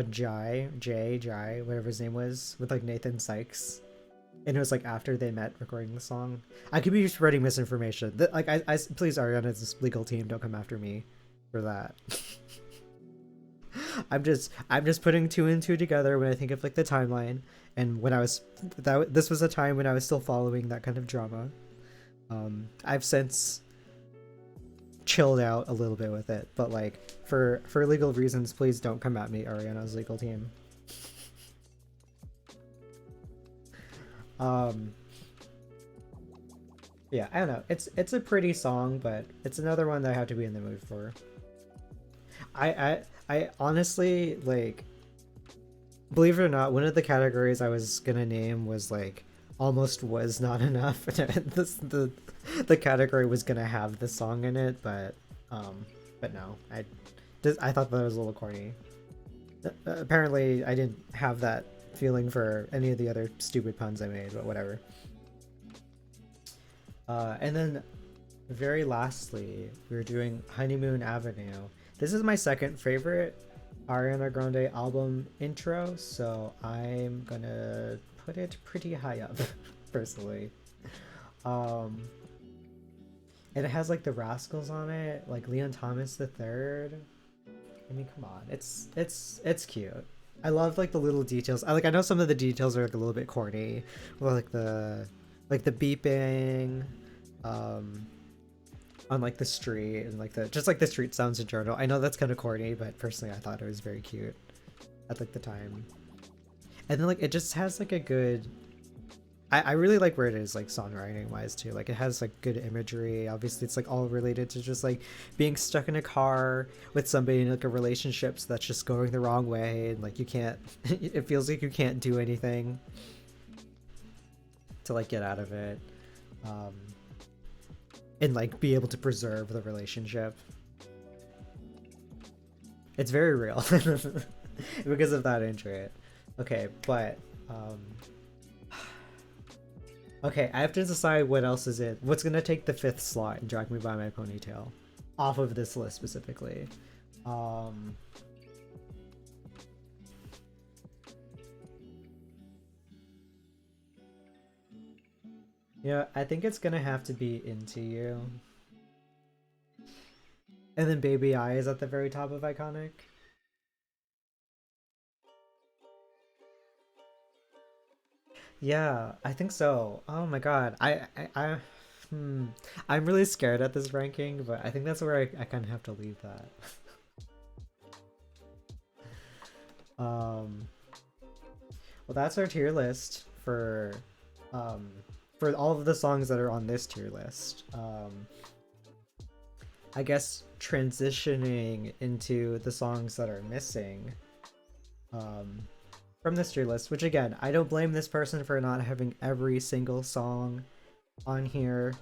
Jai, whatever his name was, with like Nathan Sykes? And it was like after they met recording the song. I could be spreading misinformation. Like I please Ariana's legal team don't come after me for that. I'm just putting two and two together when I think of like the timeline and when I was this was a time when I was still following that kind of drama. I've since chilled out a little bit with it, but like for legal reasons, please don't come at me, Ariana's legal team. Yeah, I don't know. It's a pretty song, but it's another one that I have to be in the mood for. I honestly like, believe it or not, one of the categories I was gonna name was like almost was not enough. The category was gonna have the song in it, but no, I thought that was a little corny. Apparently, I didn't have that feeling for any of the other stupid puns I made, but whatever. And then, very lastly, we were doing Honeymoon Avenue. This is my second favorite Ariana Grande album intro, so I'm gonna put it pretty high up, personally. And it has like the Rascals on it, like Leon Thomas the Third. I mean, come on, it's cute. I love like the little details. I know some of the details are like a little bit corny, like the beeping, on like the street and like the just like the street sounds in general. I know that's kind of corny, but personally I thought it was very cute at like the time. And then like it just has like a good I really like where it is like songwriting wise too. Like it has like good imagery. Obviously it's like all related to just like being stuck in a car with somebody in like a relationship so that's just going the wrong way and like you can't it feels like you can't do anything to like get out of it. And like be able to preserve the relationship. It's very real because of that intro. Okay, but okay, I have to decide what else is it. What's gonna take the fifth slot and Drag Me by My Ponytail off of this list specifically. Yeah, I think it's gonna have to be Into You. And then Baby I is at the very top of iconic. Yeah, I think so. Oh my god. Hmm. I'm really scared at this ranking, but I think that's where I kind of have to leave that. um, well, that's our tier list um, for all of the songs that are on this tier list. I guess transitioning into the songs that are missing. Um, from this tier list, which again, I don't blame this person for not having every single song on here.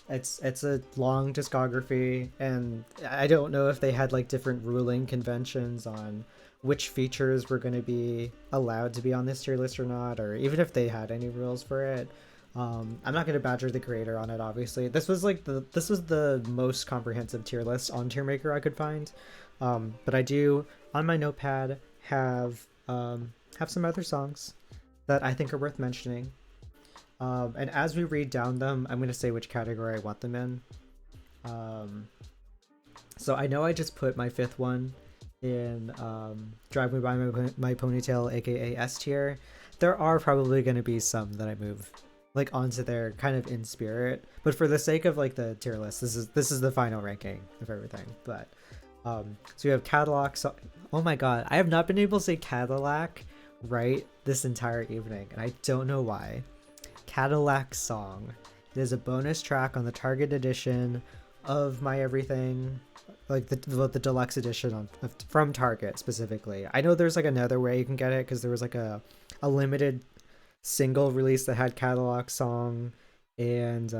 It's a long discography, and I don't know if they had like different ruling conventions on which features were going to be allowed to be on this tier list or not, or even if they had any rules for it. I'm not going to badger the creator on it. Obviously, this was the most comprehensive tier list on TierMaker I could find, but I do on my notepad have some other songs that I think are worth mentioning. And as we read down them, I'm going to say which category I want them in. Um, so I know I just put my fifth one in Drive Me By My Ponytail, aka S tier. There are probably going to be some that I move like onto there kind of in spirit, but for the sake of like the tier list, this is the final ranking of everything. But so we have Cadillac. So, oh my god, I have not been able to say Cadillac right this entire evening, and I don't know why. Cadillac Song. It is a bonus track on the Target edition of My Everything, like the deluxe edition from Target specifically. I know there's like another way you can get it because there was like a limited single release that had Cadillac Song, and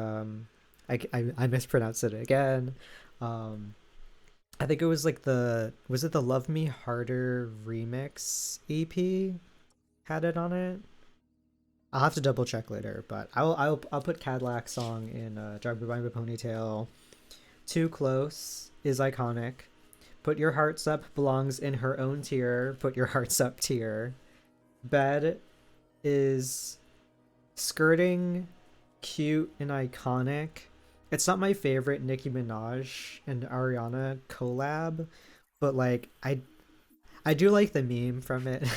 I mispronounced it again. I think it was like was it the Love Me Harder remix EP had it on it? I'll have to double check later, but I'll put Cadillac Song in Drive Me By My Ponytail. Too Close is iconic. Put Your Hearts Up belongs in her own tier. Put Your Hearts Up tier. Bed is skirting, cute, and iconic. It's not my favorite Nicki Minaj and Ariana collab, but like I do like the meme from it.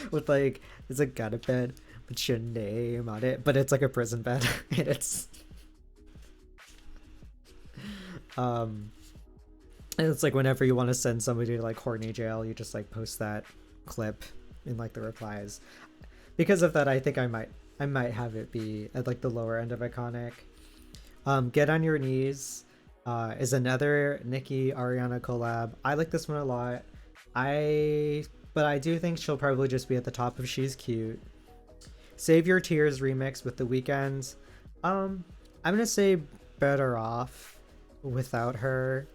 With like it's a got a bed with your name on it, but it's like a prison bed and um and it's like whenever you want to send somebody to like horny jail, you just like post that clip in like the replies. Because of that, I think I might have it be at like the lower end of iconic. Get on Your Knees is another Nicki Ariana collab. I like this one a lot. But I do think she'll probably just be at the top if she's cute. Save Your Tears remix with The Weeknd. I'm gonna say Better Off without her.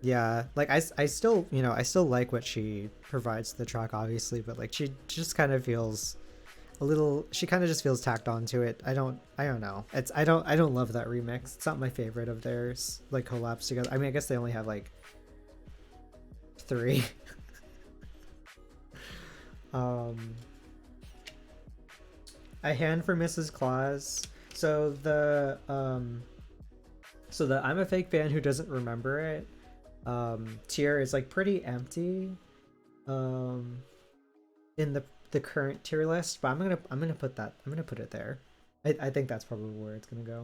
Yeah, like I still, you know, I still like what she provides to the track, obviously, but like she just kind of feels a little. She kind of just feels tacked onto it. I don't know. I don't love that remix. It's not my favorite of theirs. Like collabs together. I mean, I guess they only have like three. um, A Hand for Mrs. Claus. So the I'm a fake fan who doesn't remember it tier is like pretty empty um in the current tier list, but I'm gonna put that, I'm gonna put it there. I think that's probably where it's gonna go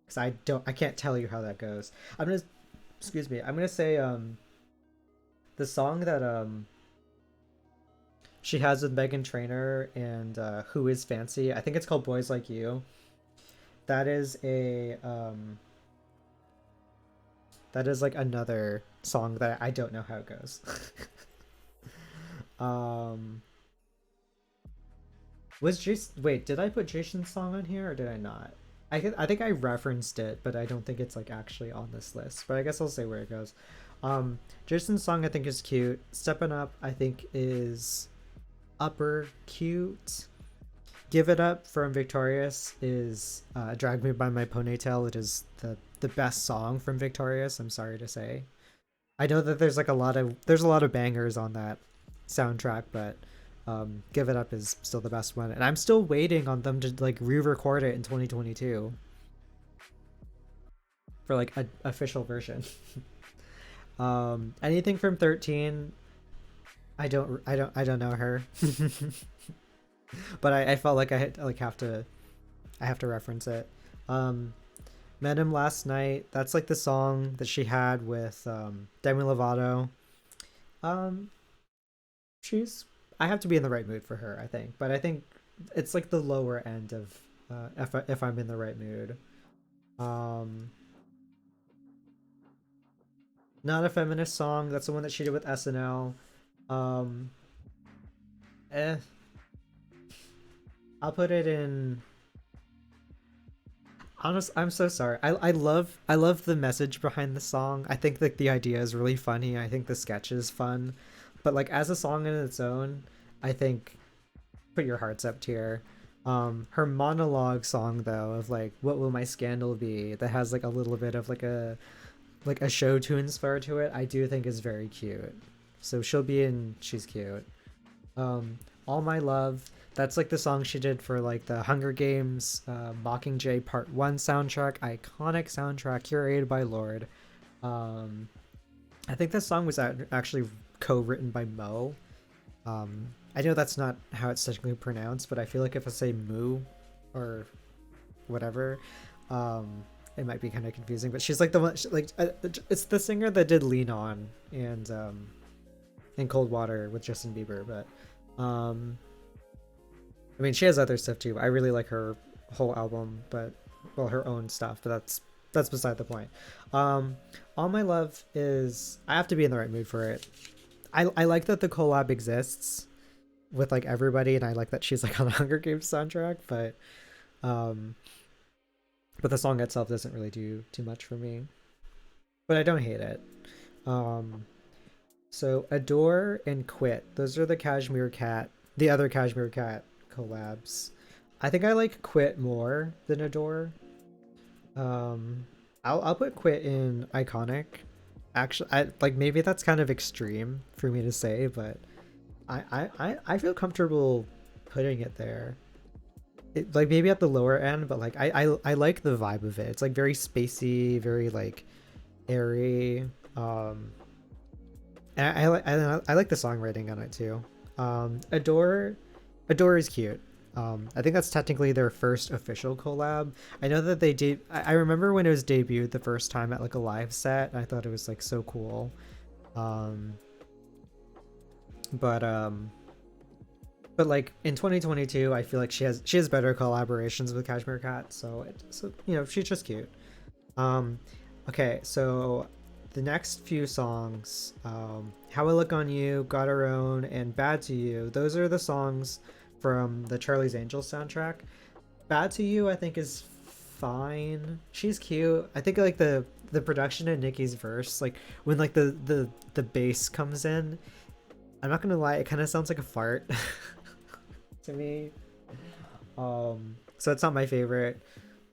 because I can't tell you how that goes. I'm gonna, excuse me, I'm gonna say the song that she has with Megan Trainor and Who Is Fancy, I think it's called Boys Like You. That is a that is like another song that I don't know how it goes. um was Jason, wait, did I put Jason's song on here or did I not? I think I referenced it, but I don't think it's like actually on this list, but I guess I'll say where it goes. Jason's song I think is cute. Steppin' Up I think is upper cute. Give It Up from Victorious is Drag Me By My Ponytail. It is the best song from Victorious, I'm sorry to say. I know that there's like a lot of bangers on that soundtrack, but Give It Up is still the best one, and I'm still waiting on them to like re-record it in 2022 for like an official version. Anything from 13, I don't know her. But I felt like I have to reference it. Met Him Last Night, that's like the song that she had with Demi Lovato. um she's, I have to be in the right mood for her, I think, but I think it's like the lower end of if I'm in the right mood. um Not a Feminist Song, that's the one that she did with SNL. um eh I'll put it in. Honest, I'm so sorry. I love the message behind the song. I think that the idea is really funny. I think the sketch is fun, but like as a song in its own, I think Put Your Hearts Up tier. Her monologue song though of like what will my scandal be, that has like a little bit of like a show tunes fare to it, I do think is very cute. So she'll be in. She's cute. All My Love. That's like the song she did for like the Hunger Games Mockingjay Part 1 soundtrack. Iconic soundtrack curated by Lord. Um, I think this song was actually co-written by Mo. I know that's not how it's technically pronounced, but I feel like if I say Moo or whatever, it might be kind of confusing. But she's like the one, it's the singer that did Lean On and in Cold Water with Justin Bieber. But I mean, she has other stuff too. I really like her whole album, but well, her own stuff. But that's beside the point. All My Love is. I have to be in the right mood for it. I like that the collab exists with like everybody, and I like that she's like on the Hunger Games soundtrack. Um, but the song itself doesn't really do too much for me. But I don't hate it. Um, so Adore and Quit. Those are the other Cashmere Cat collabs. I think I like Quit more than Adore. Um, I'll put Quit in iconic. Actually, I like maybe that's kind of extreme for me to say, but I feel comfortable putting it there. It, like maybe at the lower end, but like I like the vibe of it. It's like very spacey, very like airy. And I like the songwriting on it too. Adore is cute. I think that's technically their first official collab. I know that they did. I remember when it was debuted the first time at like a live set. I thought it was like so cool. Um, but like in 2022, I feel like she has better collaborations with Cashmere Cat. So you know she's just cute. Um, okay, so the next few songs, How I Look on You, Got Her Own, and Bad to You, those are the songs from the Charlie's Angels soundtrack. Bad to You, I think, is fine. She's cute. I think like the production in Nicki's verse, like when like the bass comes in, I'm not gonna lie, it kind of sounds like a fart to me. So it's not my favorite.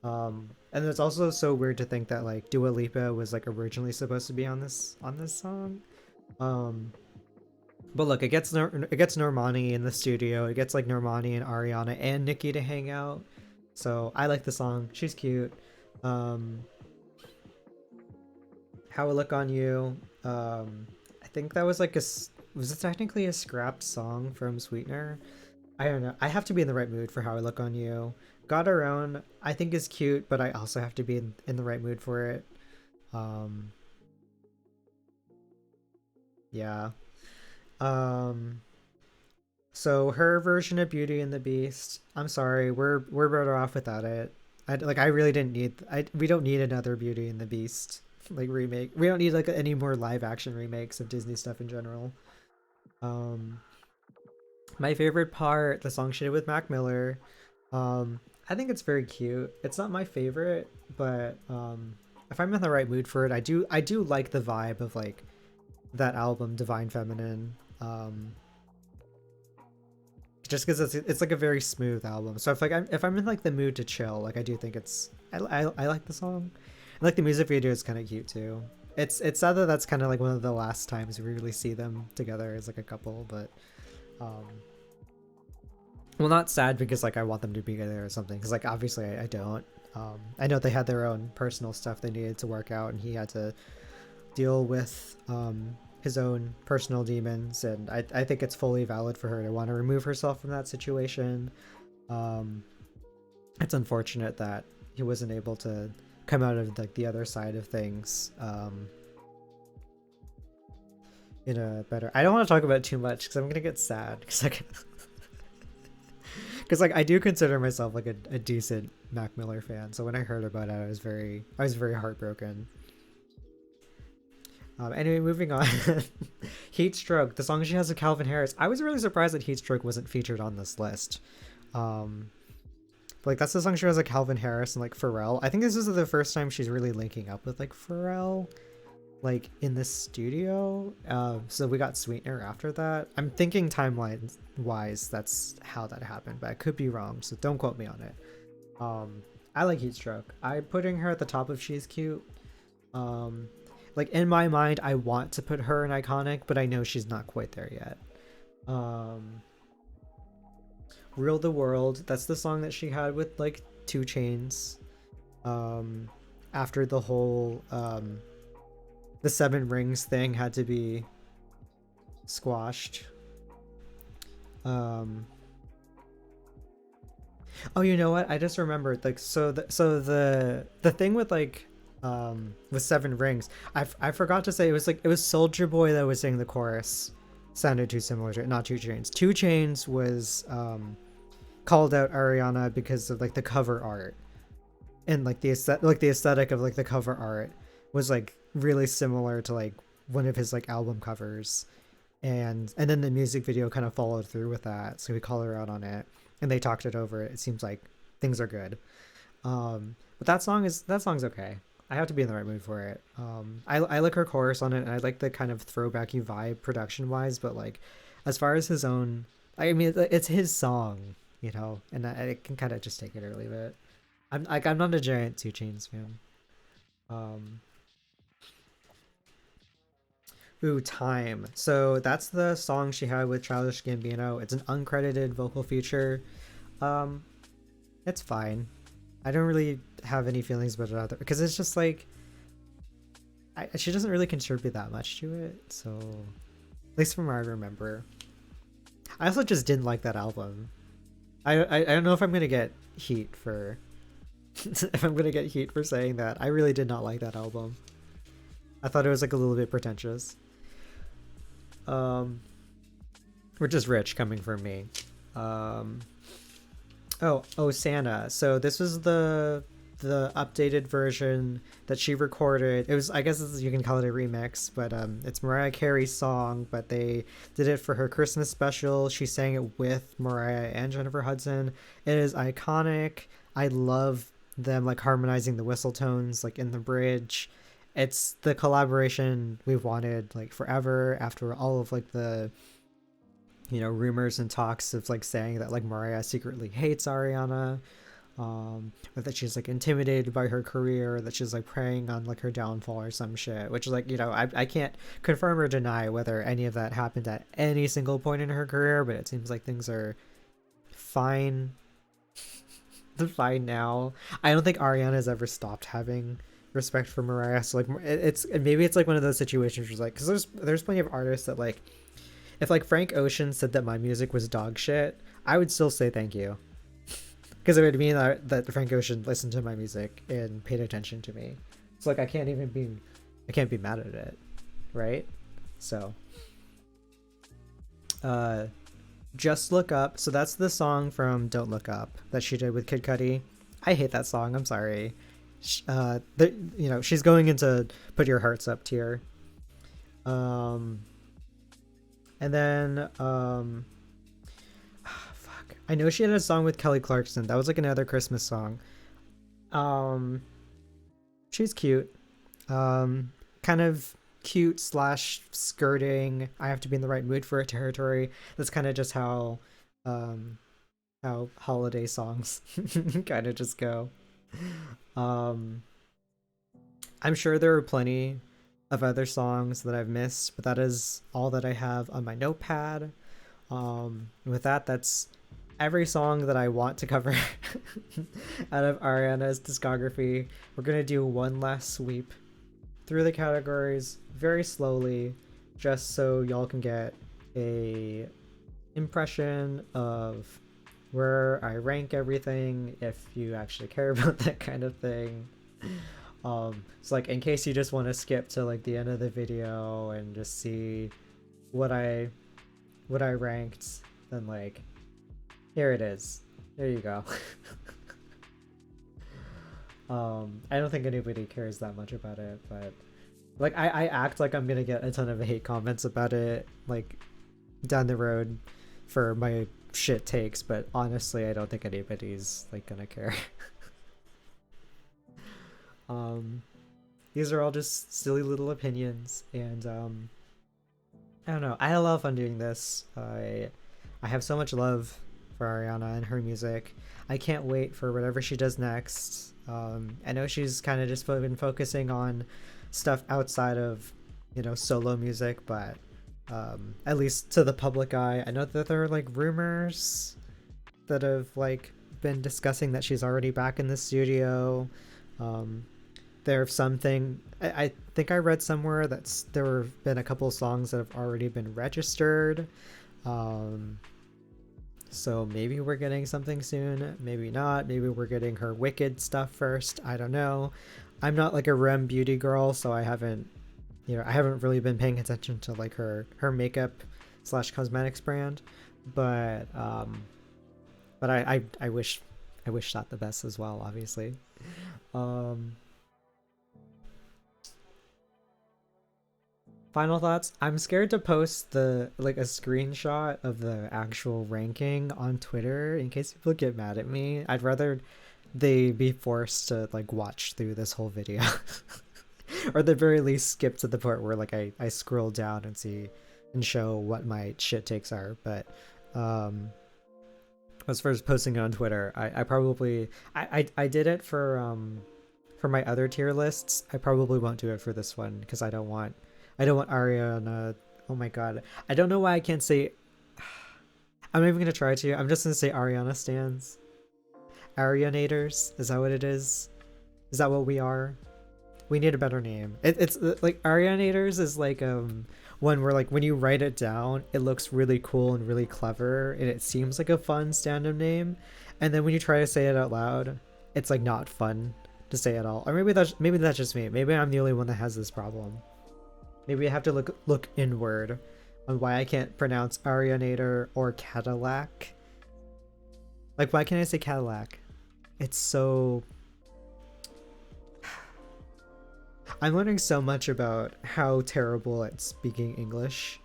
And it's also so weird to think that like Dua Lipa was like originally supposed to be on this song. Um, but look, it gets Normani in the studio. It gets like Normani and Ariana and Nicki to hang out. So I like the song. She's cute. Um, How I Look on You. I think that was like was it technically a scrapped song from Sweetener? I don't know. I have to be in the right mood for How I Look on You. Got Her Own, I think is cute, but I also have to be in the right mood for it. Um, yeah. Um, so her version of Beauty and the Beast. I'm sorry, we're better off without it. I really didn't need. We don't need another Beauty and the Beast like remake. We don't need like any more live action remakes of Disney stuff in general. Um, my favorite part, the song she did with Mac Miller. I think it's very cute. It's not my favorite, but if I'm in the right mood for it, I do like the vibe of like that album, Divine Feminine. Just because it's like a very smooth album. So if I'm in like the mood to chill, like I do think I like the song. And like the music video is kind of cute too. It's sad that that's kind of like one of the last times we really see them together as like a couple, but um well, not sad because like I want them to be together or something, because like obviously I don't. I know they had their own personal stuff they needed to work out, and he had to deal with his own personal demons, and I think it's fully valid for her to want to remove herself from that situation. It's unfortunate that he wasn't able to come out of like the other side of things in a better. I don't want to talk about it too much because I'm gonna get sad because because like I do consider myself like a decent Mac Miller fan. So when I heard about it, I was very heartbroken. Anyway, moving on. Heat Stroke, the song she has with Calvin Harris. I was really surprised that Heat Stroke wasn't featured on this list. Like that's the song she has like Calvin Harris and like Pharrell. I think this is the first time she's really linking up with like Pharrell, like in the studio. So we got Sweetener after that. I'm thinking timeline wise, that's how that happened, but I could be wrong. So don't quote me on it. I like Heatstroke. I'm putting her at the top of She's Cute. Like in my mind, I want to put her in iconic, but I know she's not quite there yet. Rule the World, that's the song that she had with like 2 Chainz. After the whole the 7 Rings thing had to be squashed. Oh, you know what? I just remembered. Like, so the thing with like with 7 Rings, I forgot to say it was Soldier Boy that was singing the chorus. Sounded too similar to it, not 2 Chainz. 2 Chainz was called out Ariana because of like the cover art and like the aesthetic of like the cover art was like really similar to like one of his like album covers, and then the music video kind of followed through with that, so we called her out on it and they talked it over. It seems like things are good. But that song's okay. I have to be in the right mood for it. I like her chorus on it, and I like the kind of throwbacky vibe production wise, but like as far as his own, I mean it's his song, you know, and I can kind of just take it or leave it. I'm not a giant 2 Chainz fan. Ooh, Time. So that's the song she had with Childish Gambino. It's an uncredited vocal feature. It's fine. I don't really have any feelings about it either, because it's just like she doesn't really contribute that much to it. So at least from what I remember. I also just didn't like that album. I don't know if I'm gonna get heat for if I'm gonna get heat for saying that. I really did not like that album. I thought it was like a little bit pretentious. Which is rich coming from me. Oh, Santa. So this was the updated version that she recorded. It was, I guess you can call it a remix, but it's Mariah Carey's song, but they did it for her Christmas special. She sang it with Mariah and Jennifer Hudson. It is iconic. I love them like harmonizing the whistle tones like in the bridge. It's the collaboration we've wanted like forever, after all of like the, you know, rumors and talks of like saying that like Mariah secretly hates Ariana, or that she's like intimidated by her career, that she's like preying on like her downfall or some shit, which is like, you know, I can't confirm or deny whether any of that happened at any single point in her career, but it seems like things are fine. Fine now. I don't think Ariana has ever stopped having respect for Mariah, so like it's maybe it's like one of those situations where it's like, because there's plenty of artists that like, if like Frank Ocean said that my music was dog shit, I would still say thank you, because it would mean that Frank Ocean listened to my music and paid attention to me. So like I can't be mad at it, right? So Just Look Up. So that's the song from Don't Look Up that she did with Kid Cudi. I hate that song. I'm sorry. You know, she's going into Put Your Hearts Up tier. And then fuck, I know she had a song with Kelly Clarkson. That was like another Christmas song. She's cute. Kind of cute slash skirting, I have to be in the right mood for it territory. That's kind of just how holiday songs kind of just go. I'm sure there are plenty of other songs that I've missed, but that is all that I have on my notepad. With that, that's every song that I want to cover out of Ariana's discography. We're gonna do one last sweep through the categories very slowly, just so y'all can get a impression of where I rank everything, if you actually care about that kind of thing. So like in case you just want to skip to like the end of the video and just see what I ranked, then like here it is. There you go. I don't think anybody cares that much about it, but like I act like I'm gonna get a ton of hate comments about it like down the road for my shit takes, but honestly, I don't think anybody's like gonna care. um, these are all just silly little opinions, and I don't know. I had a lot of fun doing this. I have so much love for Ariana and her music. I can't wait for whatever she does next. I know she's kind of just been focusing on stuff outside of, solo music, but at least to the public eye, I know that there are like rumors that have like been discussing that she's already back in the studio. There's something I think I read somewhere that there have been a couple songs that have already been registered. So maybe we're getting something soon, maybe not. Maybe we're getting her Wicked stuff first. I don't know. I'm not like a Rem beauty girl, so I haven't really been paying attention to like her makeup slash cosmetics brand, but I wish that the best as well, obviously. Final thoughts. I'm scared to post a screenshot of the actual ranking on Twitter in case people get mad at me. I'd rather they be forced to like watch through this whole video. Or at the very least skip to the part where like I scroll down and see and show what my shit takes are. But as far as posting it on Twitter, I probably I did it for my other tier lists. I probably won't do it for this one because I don't want Ariana. Oh my god. I don't know why I can't say. I'm not even gonna try to. I'm just gonna say Ariana stands. Arianators. Is that what it is? Is that what we are? We need a better name. It's like Arianators is like one where like when you write it down, it looks really cool and really clever, and it seems like a fun stand-up name. And then when you try to say it out loud, it's like not fun to say at all. Or maybe that's just me. Maybe I'm the only one that has this problem. Maybe I have to look inward on why I can't pronounce Arianator or Cadillac. Like, why can't I say Cadillac? It's so... I'm learning so much about how terrible at speaking English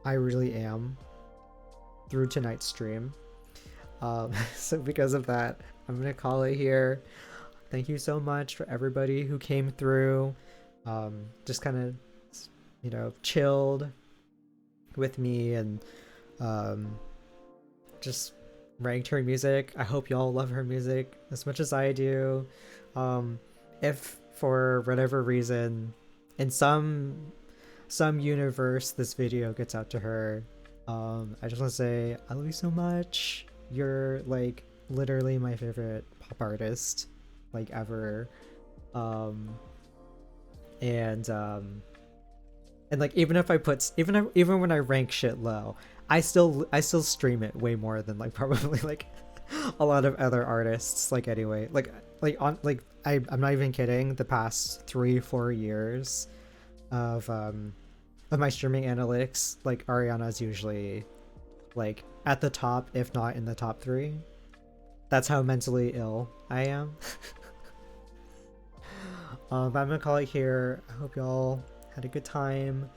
I really am through tonight's stream. So because of that, I'm gonna call it here. Thank you so much for everybody who came through. Just kind of chilled with me and just ranked her music. I hope y'all love her music as much as I do. If for whatever reason in some universe this video gets out to her, I just want to say I love you so much. You're like literally my favorite pop artist like ever. And like even if I put even when I rank shit low, I still stream it way more than like probably like a lot of other artists. Like anyway, I'm not even kidding. The past 3-4 years of my streaming analytics, like Ariana's usually like at the top, if not in the top 3. That's how mentally ill I am. But I'm gonna call it here. I hope y'all had a good time.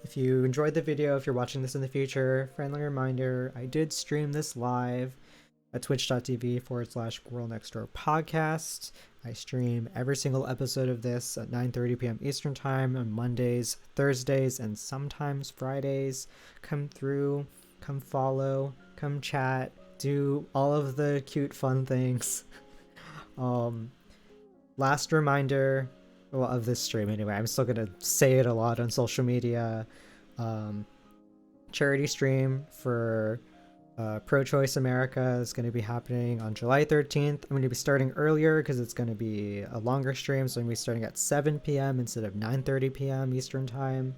If you enjoyed the video, if you're watching this in the future, friendly reminder, I did stream this live at twitch.tv/girlnextdoorpodcast. I stream every single episode of this at 9:30 p.m. Eastern Time on Mondays, Thursdays, and sometimes Fridays. Come through, come follow, come chat, do all of the cute fun things. Last reminder, well, of this stream anyway, I'm still gonna say it a lot on social media. Charity stream for Pro-Choice America is going to be happening on July 13th. I'm going to be starting earlier because it's going to be a longer stream, so I'm going to be starting at 7 p.m. instead of 9:30 p.m. Eastern Time.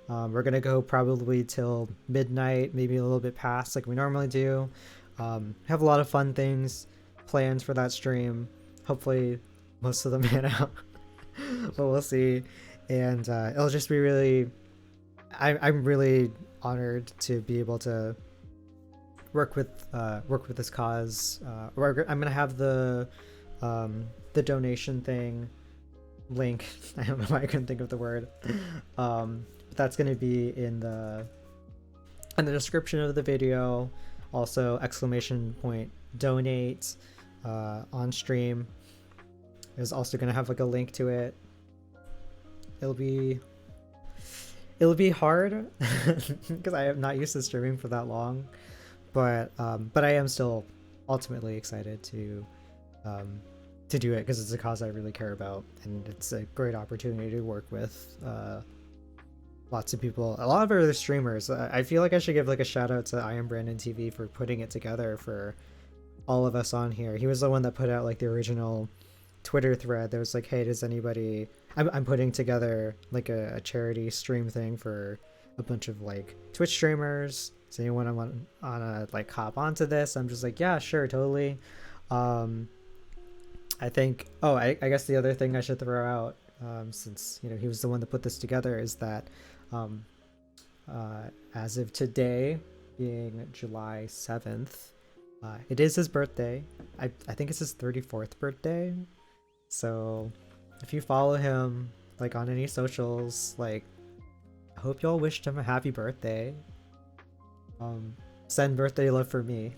We're going to go probably till midnight, maybe a little bit past like we normally do. Have a lot of fun things planned for that stream. Hopefully most of them pan out. But we'll see. And it'll just be really... I'm really honored to be able to work with this cause. I'm gonna have the donation thing link. I don't know why I couldn't think of the word. But that's gonna be in the in the description of the video. Also, exclamation point donate on stream is also gonna have like a link to it. It'll be hard because I am not used to streaming for that long, but I am still ultimately excited to do it because it's a cause I really care about, and it's a great opportunity to work with lots of people, a lot of other streamers. I feel like I should give like a shout out to I Am Brandon TV for putting it together for all of us on here. He was the one that put out like the original Twitter thread that was like, hey, does anybody, I'm putting together like a charity stream thing for a bunch of like Twitch streamers. Does anyone want to like hop onto this? I'm just like, yeah, sure, totally. I think, oh, I guess the other thing I should throw out, since, you know, he was the one that put this together, is that as of today, being July 7th, it is his birthday. I think it's his 34th birthday. So if you follow him like on any socials, like, I hope y'all wished him a happy birthday. Send birthday love for me.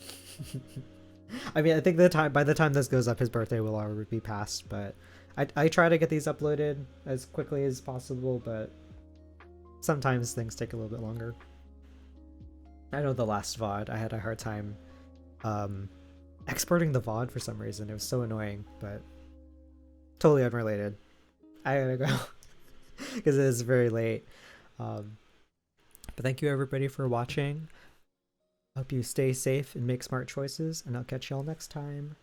I mean, I think by the time this goes up, his birthday will already be past, but I try to get these uploaded as quickly as possible, but sometimes things take a little bit longer. I know the last VOD, I had a hard time exporting the VOD for some reason. It was so annoying, but totally unrelated. I gotta go because it is very late. But thank you everybody for watching. Hope you stay safe and make smart choices, and I'll catch y'all next time.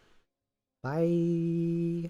Bye.